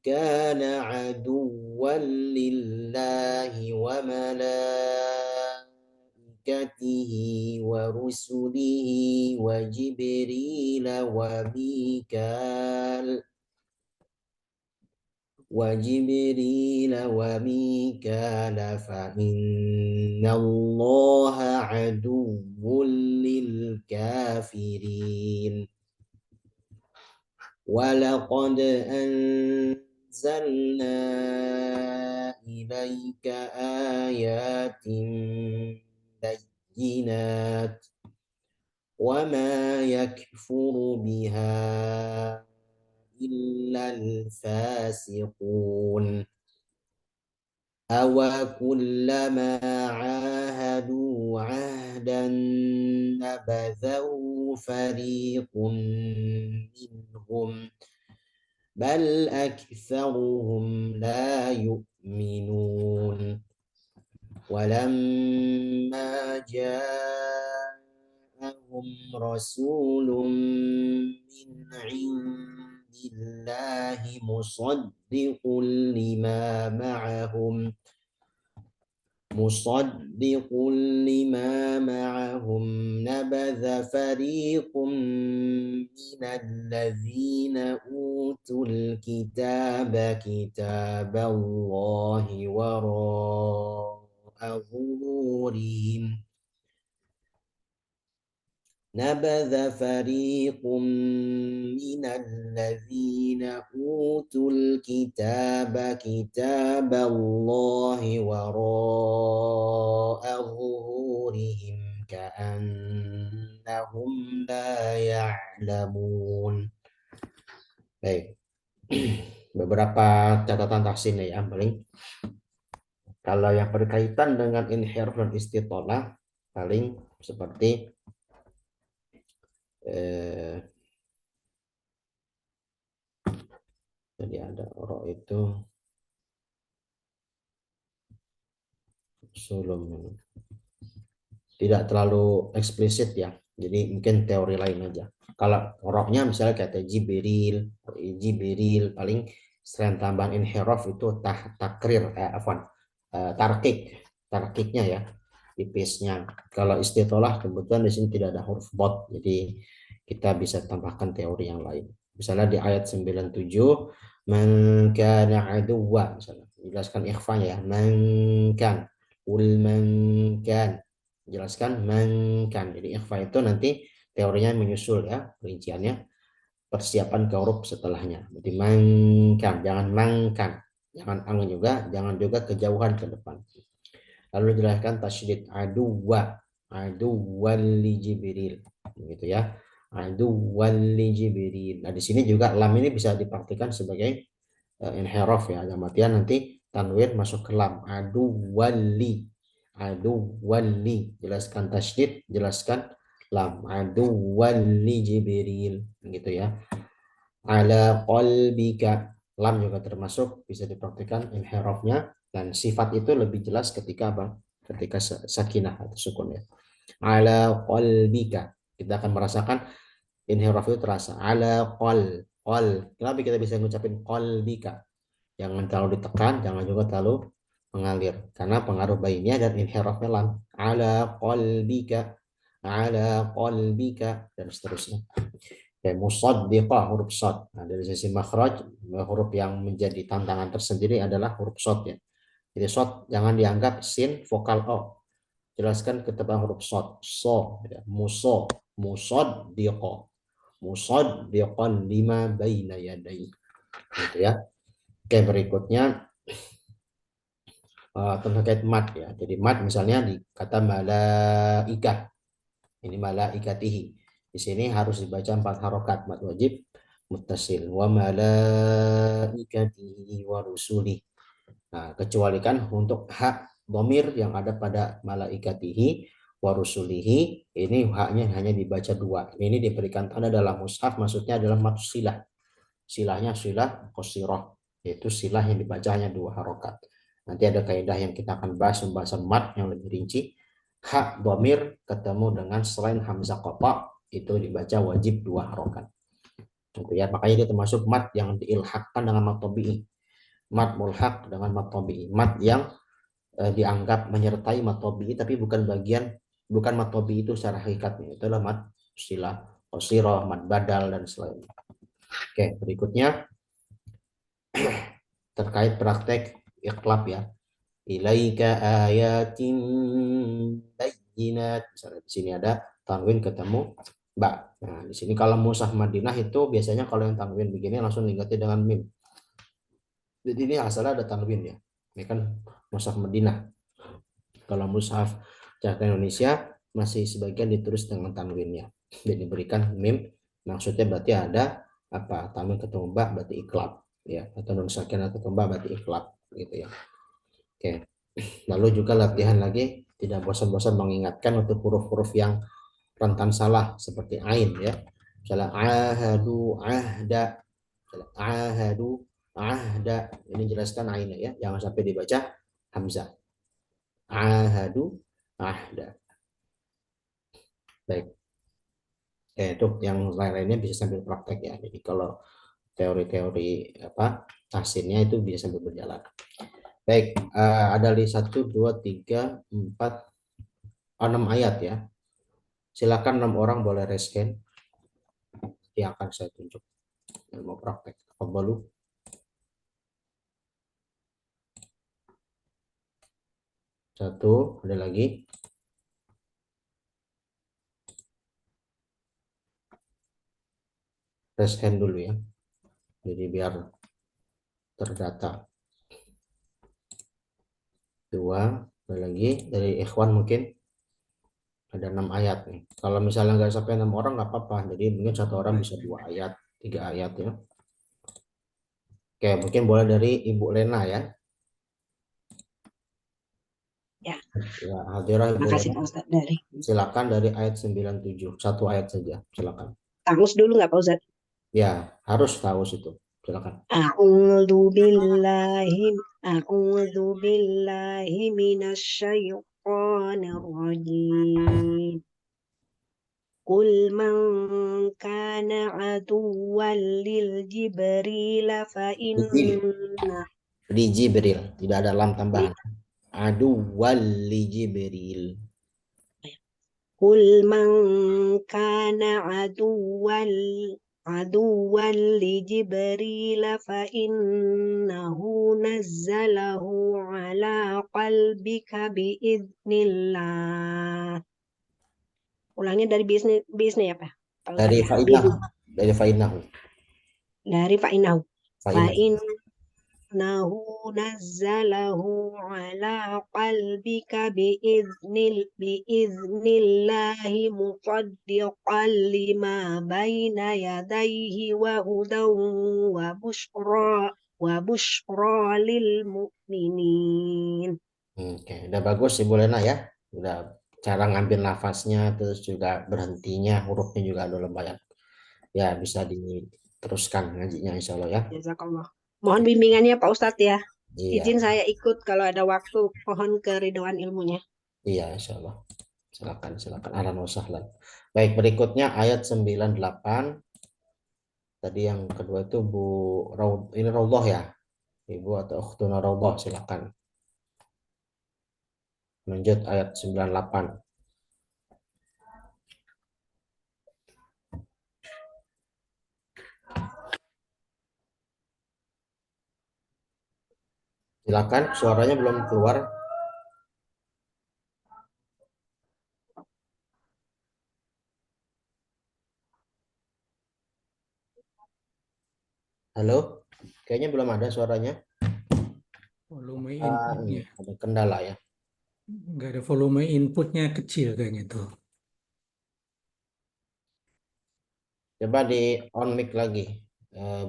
[SPEAKER 2] كان عدوا لله وملائكته ورسله وجبريل وميكال فإن الله عدو للكافرين ولقد أنزلنا إليك آيات بينات وما يكفر بها إلا الفاسقون أو كلما عاهدوا عهدا نبذه فريق منهم بل أكثرهم لا يؤمنون ولما جاءهم رسول من عند الله مصدق لما معهم نبذ فريق من الذين أوتوا الكتاب كتاب الله وراء ظهورهم نبذ فريق من الذين أوتوا الكتاب كتاب الله وراء ظهورهم كأنهم لا يعلمون. Baik, beberapa catatan tahsin ya paling. Kalau yang berkaitan dengan inhiraf dan istitolah paling seperti jadi ada roh itu sulum. Tidak terlalu eksplisit ya. Jadi mungkin teori lain aja. Kalau roknya misalnya kata Jibril, Jibril paling selain tambahan inhiraf itu takrir, tarkik, tarkiknya ya, tipisnya. Kalau istitolah kebetulan di sini tidak ada huruf bot, jadi kita bisa tambahkan teori yang lain. Misalnya di ayat 97, man kana aduwwa, misalnya jelaskan ikhfanya ya, man kan, ul man kan, jelaskan mangkan. Jadi ikhfa itu nanti teorinya menyusul ya perinciannya, persiapan ke huruf setelahnya. Jadi mangkan, jangan mangkan, jangan ang juga, jangan juga kejauhan ke depan. Lalu jelaskan tasydid aduwa, aduwali jibril, gitu ya. Aduwali jibril. Nah di sini juga lam ini bisa dipraktikkan sebagai inhiraf ya, dalam artian nanti tanwin masuk ke lam, aduwali, aduwali, jelaskan tasydid, jelaskan lam, aduwali jibril, gitu ya. Ala qalbika, lam juga termasuk bisa dipraktikkan inhirafnya, dan sifat itu lebih jelas ketika apa, ketika sakinah atau sukun ya. Ala qalbika, kita akan merasakan inhiraf itu terasa. Ala qal, kenapa kita bisa ngucapin qalbika, jangan terlalu ditekan, jangan juga terlalu mengalir karena pengaruh bayinya dan inhirafnya lam. Ala qalbika, ala qalbika, dan seterusnya. Kayak musaddiqah, huruf shad. Nah, dari sisi makhraj, huruf yang menjadi tantangan tersendiri adalah huruf shad ya. Jadi shad jangan dianggap sin vokal o. Jelaskan ketebalan huruf shad. So, ya. Musaddiqah. Musaddiqan lima baina yadai. Gitu ya. Oke, berikutnya terkait mat ya. Jadi mat misalnya di kata malaikah. Ini malaikatihi. Di sini harus dibaca 4 harokat mat wajib muttasil. Wa malaikatihi wa rusuli. Nah, kecualikan untuk hak domir yang ada pada malaikatihi wa rusulihi, ini haknya hanya dibaca 2. Ini diberikan tanda dalam mushaf, maksudnya adalah mat silah. Silahnya silah qasirah, yaitu silah yang dibaca hanya 2 harokat. Nanti ada kaidah yang kita akan bahas pembahasan mat yang lebih rinci. Hak domir ketemu dengan selain hamzah qata itu dibaca wajib 2 harokat. Gitu ya, makanya dia termasuk mat yang diilhakkan dengan mat tabi'i. Mat mulhak dengan mat tabi'i. Mat yang dianggap menyertai mat tabi'i tapi bukan mat tabi'i itu secara hakikatnya. Itulah mat silah, qasirah, mat badal dan selainnya. Oke, berikutnya terkait praktek iqlab ya. Ilaika ayatin bayyinat. Misalnya di sini ada tanwin ketemu ba. Nah, di sini kalau mushaf Madinah itu biasanya kalau yang tanwin begini langsung diganti dengan mim. Jadi ini asalnya ada tanwin ya. Ini kan mushaf Madinah. Kalau mushaf Jakarta Indonesia masih sebagian ditulis dengan tanwinnya. Dan diberikan mim. Maksudnya berarti ada apa? Tanwin ketemu ba berarti iqlab ya, atau nun sakinah ketemu ba berarti iqlab gitu ya. Oke. Lalu juga latihan lagi, tidak bosan-bosan mengingatkan untuk huruf-huruf yang rentan salah seperti ain ya. Misalnya ahadu ahda, misalnya ahadu ahda, ini jelaskan ain ya, jangan sampai dibaca hamzah. Ahadu ahda. Baik. Itu yang lain-lainnya bisa sambil praktek ya. Jadi kalau teori-teori apa tahsinnya itu bisa sambil berjalan. Baik, ada di 1, 2, 3, 4, 6 ayat ya. Silakan 6 orang boleh raise hand. Yang akan saya tunjuk yang mau praktek. Fadhalu. Satu, ada lagi. Raise hand dulu ya. Jadi biar terdata. Dua, ada lagi dari ikhwan mungkin. Ada 6 ayat nih. Kalau misalnya nggak sampai 6 orang nggak apa-apa. Jadi mungkin satu orang bisa 2 ayat, 3 ayat ya. Oke, mungkin boleh dari Ibu Lena ya.
[SPEAKER 3] Ya.
[SPEAKER 2] Ya, Hadirah Ibu
[SPEAKER 3] Makasih
[SPEAKER 2] Lena.
[SPEAKER 3] Pak Ustadz dari.
[SPEAKER 2] Silakan dari ayat 97. Satu ayat saja, silakan.
[SPEAKER 3] Kamus dulu nggak Pak Ustadz?
[SPEAKER 2] Ya, harus tahu itu. Silakan.
[SPEAKER 3] A'udzu billahi minasyaitonir rajim. Qul man kana aduwwan lil Jibril fa inna
[SPEAKER 2] Di Jibril, tidak ada lam tambahan. Adu wali Jibril.
[SPEAKER 3] Qul man kana aduwwan li Jibril fa innahu nazzalahu ala qalbika biidznillah. Ulangnya dari bisnis apa? Pak Ustadz
[SPEAKER 2] Dari
[SPEAKER 3] ya.
[SPEAKER 2] fainahu. Dari fainahu.
[SPEAKER 3] Dari fa'inahu.
[SPEAKER 2] Fainahu.
[SPEAKER 3] Fa'innahu nazzalahu ala qalbika biiznillahi musaddiqan lima baina yadayhi wa hudan wa bushra lil mu'minin.
[SPEAKER 2] Oke, udah bagus Ibu Lena ya. Udah cara ngambil nafasnya, terus juga berhentinya, hurufnya juga udah lumayan. Ya, bisa diteruskan ngajinya insya Allah ya.
[SPEAKER 3] Jazakallah. Mohon bimbingannya Pak Ustadz ya.
[SPEAKER 2] Iya,
[SPEAKER 3] Izin saya ikut kalau ada waktu. Pohon keridhaan ilmunya.
[SPEAKER 2] iya insya Allah. Silakan, silakan. Ahlan wa sahlan. Baik, berikutnya ayat 98. Tadi yang kedua itu Bu ini Raudhah ya. Ibu atau Ukhtuna Raudhah, silakan. Lanjut ayat 98. Silakan, suaranya belum keluar. Halo, kayaknya belum ada suaranya.
[SPEAKER 4] Volume inputnya
[SPEAKER 2] Ada kendala ya.
[SPEAKER 4] nggak ada, volume inputnya kecil kayaknya tuh.
[SPEAKER 2] Coba di on mic lagi,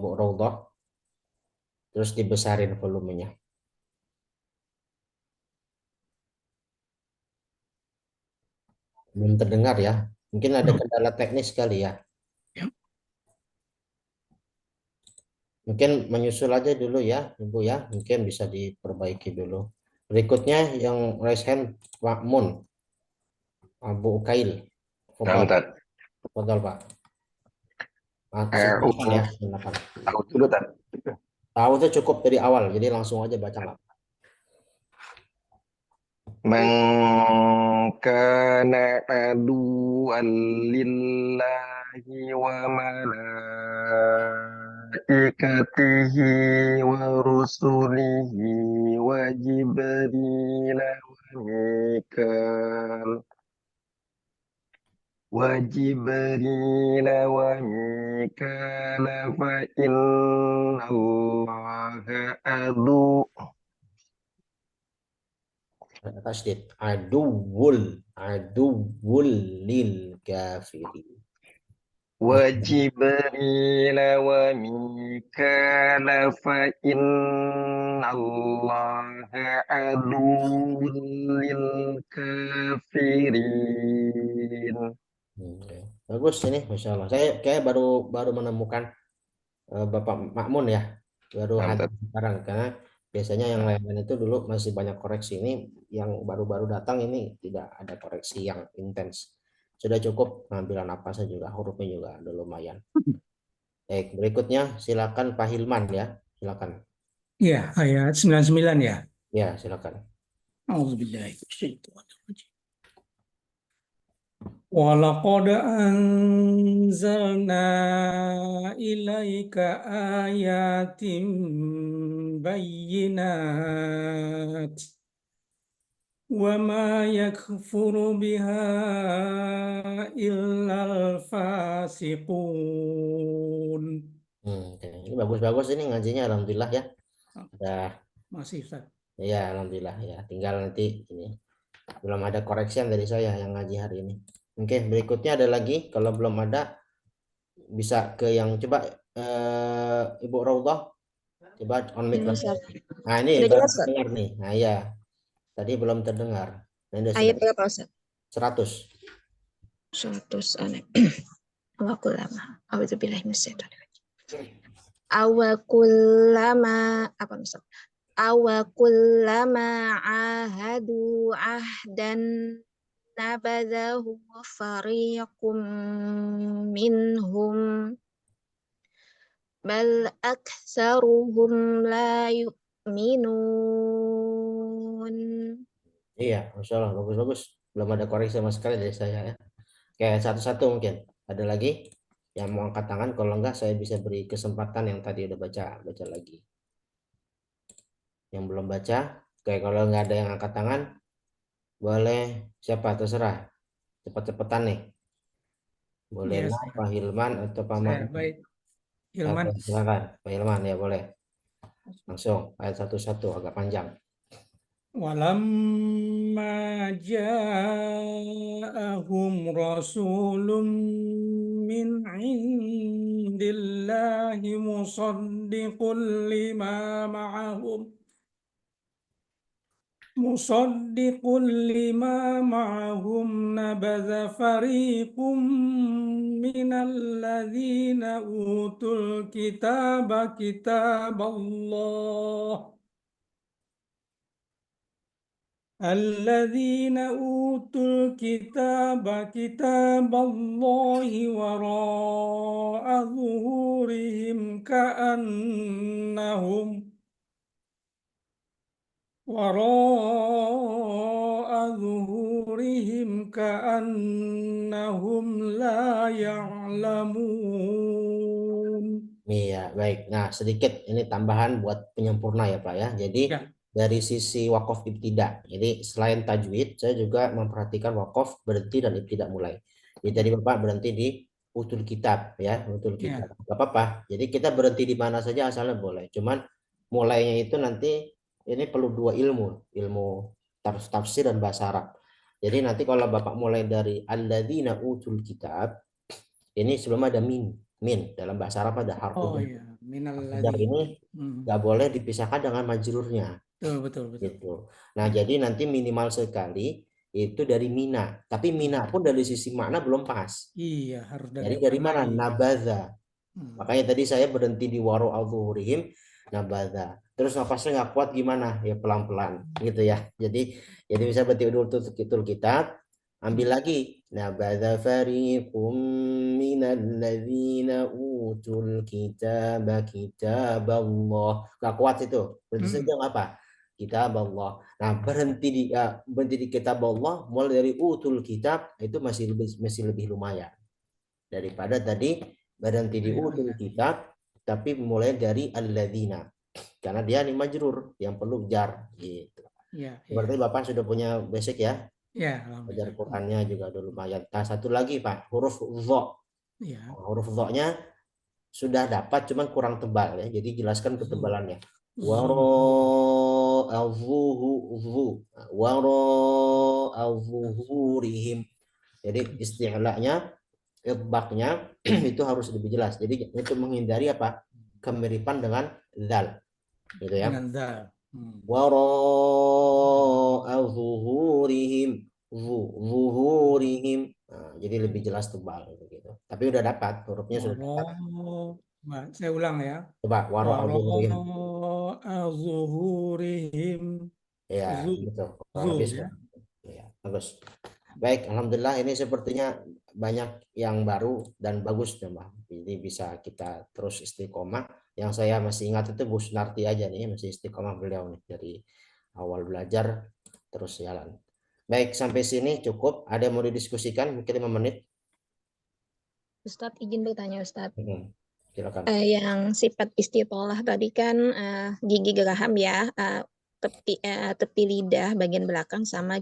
[SPEAKER 2] Bu Raudhah. Terus dibesarin volumenya. Belum terdengar ya. Mungkin ada kendala teknis kali ya.
[SPEAKER 4] Ya.
[SPEAKER 2] Mungkin menyusul aja dulu ya, Ibu ya. Mungkin bisa diperbaiki dulu. Berikutnya yang raise hand Pak Mun, Abu Ukail. Fadal Pak. Silakan ya, silakan.
[SPEAKER 5] Tahu dulu kan.
[SPEAKER 2] Tahu itu cukup dari awal, jadi langsung aja baca lah.
[SPEAKER 5] Man kana aduwwan lillahi wa malaikatihi wa rusulihi wa jibril wa mikal وجبريل وميكال فإن الله عدو
[SPEAKER 2] Tasdid. Aduwul lil kafirin.
[SPEAKER 5] وجبريل وميكال فإن الله عدو للكافرين.
[SPEAKER 2] Oke. Bagus ini, Masya Allah. Saya kayak baru menemukan Bapak Makmun ya, baru hadir
[SPEAKER 5] Mantap.
[SPEAKER 2] sekarang karena biasanya yang lain-lain itu dulu masih banyak koreksi, ini yang baru-baru datang ini tidak ada koreksi yang intens. Sudah cukup pengambilan nafasnya juga, hurufnya juga udah lumayan. Baik, berikutnya silakan Pak Hilman ya, silakan.
[SPEAKER 4] Iya, ayat 99 ya.
[SPEAKER 2] Ya, silakan.
[SPEAKER 4] Auzubillahi minasyaitonirrajim. Walaqad anzalna ilaika ayatin bayyinat wa ma yakfuru biha illal fasiqun.
[SPEAKER 2] Oke. Ini bagus-bagus ini ngajinya, alhamdulillah ya. Udah,
[SPEAKER 4] Masih Ustaz.
[SPEAKER 2] ya alhamdulillah ya. Tinggal nanti ini belum ada koreksian dari saya yang ngaji hari ini. Oke, berikutnya ada lagi. Kalau belum ada, bisa ke yang coba Ibu Raudhah, coba on mic lagi. Nah ini
[SPEAKER 6] Udah
[SPEAKER 2] baru
[SPEAKER 6] jelas, Ustaz?
[SPEAKER 2] terdengar nih. Nah ya, tadi belum terdengar. Nah, ini
[SPEAKER 6] Ayat
[SPEAKER 2] sudah
[SPEAKER 6] berapa, Ustaz?
[SPEAKER 2] 100.
[SPEAKER 6] 100 aneh. Aku lama. A'udzubillahi minasyaitonir rajim. Awakullama apa Ustaz? Awakullama ahadu ahdan nabadahu fariqum minhum bal aktsaruhum la yu'minun.
[SPEAKER 2] Iya, Masya Allah, bagus-bagus. Belum ada koreksi sama sekali dari saya ya. Kayak satu-satu mungkin. Ada lagi yang mau angkat tangan? Kalau enggak, saya bisa beri kesempatan yang tadi udah baca lagi. Yang belum baca, kayak kalau nggak ada yang angkat tangan, boleh siapa? Terserah. Cepat-cepatan nih. Boleh
[SPEAKER 4] Ya,
[SPEAKER 2] Nah, Pak Hilman atau Pak
[SPEAKER 4] saya
[SPEAKER 2] Mahmud.
[SPEAKER 4] baik. Hilman.
[SPEAKER 2] Oke, silakan. Pak Hilman ya boleh. Langsung ayat satu-satu agak panjang.
[SPEAKER 4] Walamma ja'ahum rasulun min indillahi musaddiqun lima ma'ahum نبذ فريق من الذين أوتوا الكتاب كتاب الله وراء ظهورهم كأنهم لا يعلمون.
[SPEAKER 2] Iya, baik. Nah, sedikit ini tambahan buat penyempurna ya, Pak ya. Jadi
[SPEAKER 4] Ya,
[SPEAKER 2] dari sisi wakaf ibtidah. Jadi selain tajwid, saya juga memperhatikan wakaf berhenti dan ibtidah mulai. Jadi tadi Bapak berhenti di utul kitab ya, utul kitab.
[SPEAKER 4] ya.
[SPEAKER 2] Gak apa-apa. Jadi kita berhenti di mana saja asalnya boleh. Cuman mulainya itu nanti ini perlu dua ilmu, ilmu tafsir dan bahasa Arab. Jadi nanti kalau Bapak mulai dari alladzina utul kitab, ini sebelum ada min dalam bahasa Arab ada harfu
[SPEAKER 4] Oh
[SPEAKER 2] jar.
[SPEAKER 4] ya, minal
[SPEAKER 2] Jar
[SPEAKER 4] ladzi.
[SPEAKER 2] ini nggak boleh dipisahkan dengan majrurnya
[SPEAKER 4] Betul.
[SPEAKER 2] gitu. Nah, jadi nanti minimal sekali itu dari mina. Tapi mina pun dari sisi makna belum pas.
[SPEAKER 4] Iya, harus
[SPEAKER 2] Jadi dari mana?
[SPEAKER 4] maknai.
[SPEAKER 2] Nabadha. Makanya tadi saya berhenti di waro al-zuhurihim nabadha. Terus napasnya nggak kuat gimana? Ya pelan-pelan gitu ya. Jadi bisa berhenti dulu tutul kitab. Ambil lagi. Nabadha fariqum minal ladzina utul kitaba kitaballah. Nggak kuat itu. Berarti saja nggak apa? Kitab Allah. Nah, berhenti di kitab Allah mulai dari utul kitab itu masih lebih lumayan daripada tadi berhenti di utul kitab tapi mulai dari alladzina karena dia ini majrur yang perlu jar gitu.
[SPEAKER 4] Ya,
[SPEAKER 2] Berarti Bapak sudah punya basic ya.
[SPEAKER 4] ya,
[SPEAKER 2] Belajar
[SPEAKER 4] alhamdulillah.
[SPEAKER 2] Qurannya juga udah lumayan. Nah, satu lagi Pak, huruf dha.
[SPEAKER 4] Ya,
[SPEAKER 2] Huruf dha-nya sudah dapat cuman kurang tebal ya. Jadi jelaskan ketebalannya. Waro al-zuhurihim. Jadi istilahnya baknya itu harus lebih jelas. Jadi itu menghindari apa? Kemiripan dengan zal. Gitu ya.
[SPEAKER 4] dengan dal.
[SPEAKER 2] Wara al-zuhurihim. Zuhurihim. Nah, jadi lebih jelas tebal gitu. Tapi udah dapat hurufnya sudah dapat.
[SPEAKER 4] Saya ulang ya.
[SPEAKER 2] Coba wara al-zuhurihim.
[SPEAKER 4] Zuhurihim.
[SPEAKER 2] Ya,
[SPEAKER 4] Zu,
[SPEAKER 2] betul. Kurang
[SPEAKER 4] zu
[SPEAKER 2] lebih
[SPEAKER 4] ya.
[SPEAKER 2] ya, bagus. Baik, alhamdulillah ini sepertinya banyak yang baru dan bagus ya, Mbak. Jadi bisa kita terus istiqomah. Yang saya masih ingat itu Bu Sunarti aja nih, masih istiqomah beliau nih dari awal belajar terus jalan. Baik, sampai sini cukup. Ada yang mau didiskusikan? Mungkin 5 menit.
[SPEAKER 6] Ustadz izin bertanya Ustadz.
[SPEAKER 2] Silakan.
[SPEAKER 6] Yang sifat istitolah tadi kan gigi geraham ya, tepi lidah bagian belakang sama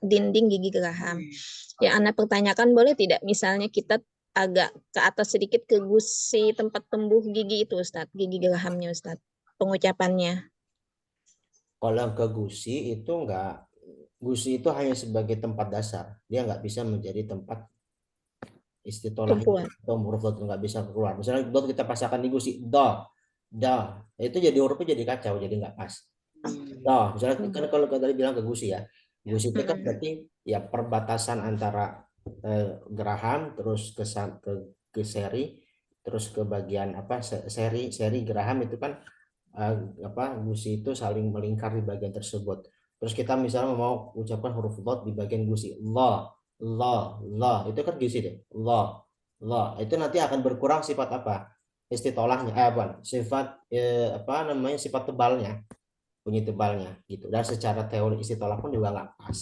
[SPEAKER 6] dinding gigi geraham. Yang Anda pertanyakan boleh tidak misalnya kita agak ke atas sedikit ke gusi tempat tumbuh gigi itu Ustadz, gigi gerahamnya Ustadz, pengucapannya.
[SPEAKER 2] Kalau ke gusi itu enggak, gusi itu hanya sebagai tempat dasar. Dia nggak bisa menjadi tempat istitolah atau huruf dot nggak bisa keluar. Misalnya dot kita pasangkan di gusi do, itu jadi hurufnya jadi kacau, jadi nggak pas. Do, misalnya kan kalau tadi bilang ke gusi ya, gusi itu kan berarti ya perbatasan antara geraham terus ke seri terus ke bagian apa seri Graham itu kan gusi itu saling melingkar di bagian tersebut. Terus kita misalnya mau ucapkan huruf dot di bagian gusi, la, itu kan gusi deh, la, itu nanti akan berkurang sifat apa? Istitolahnya, sifat sifat tebalnya, bunyi tebalnya gitu. Dan secara teori istitolah pun juga nggak pas.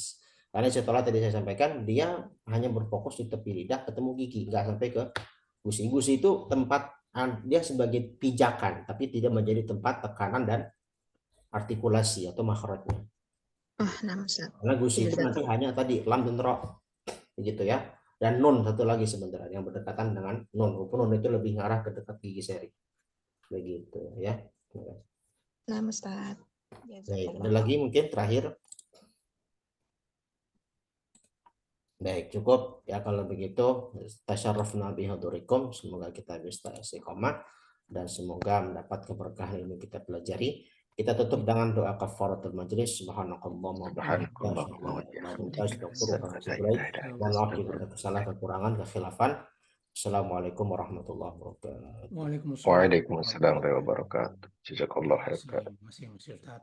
[SPEAKER 2] Karena istitolah tadi saya sampaikan dia hanya berfokus di tepi lidah ketemu gigi, nggak sampai ke gusi. Gusi itu tempat dia sebagai pijakan, tapi tidak menjadi tempat tekanan dan artikulasi atau makhrajnya.
[SPEAKER 6] Oh, nah Ustaz.
[SPEAKER 2] Karena gusi
[SPEAKER 6] Iya,
[SPEAKER 2] itu
[SPEAKER 6] Ustaz.
[SPEAKER 2] nanti hanya tadi lam dan ro, begitu ya. Dan nun satu lagi sebenarnya yang berdekatan dengan nun. Walaupun nun itu lebih ngarah ke dekat gigi seri, begitu ya.
[SPEAKER 6] Nah Ustaz.
[SPEAKER 2] Baik, ada lagi mungkin terakhir. Baik, cukup ya kalau begitu. Tasyarrafna bihadurikum, semoga kita bisa istiqomah dan semoga mendapat keberkahan ilmu kita pelajari. Kita tutup dengan doa kafaratul majelis. Subhanakallahumma wa bihamdika, mohon maaf jika ada kesalahan kekurangan kekhilafan. Assalamualaikum warahmatullahi wabarakatuh.
[SPEAKER 4] Waalaikumsalam.
[SPEAKER 5] Waalaikumsalam warahmatullahi wabarakatuh. Jazakallah khair.
[SPEAKER 4] Masih Ustaz.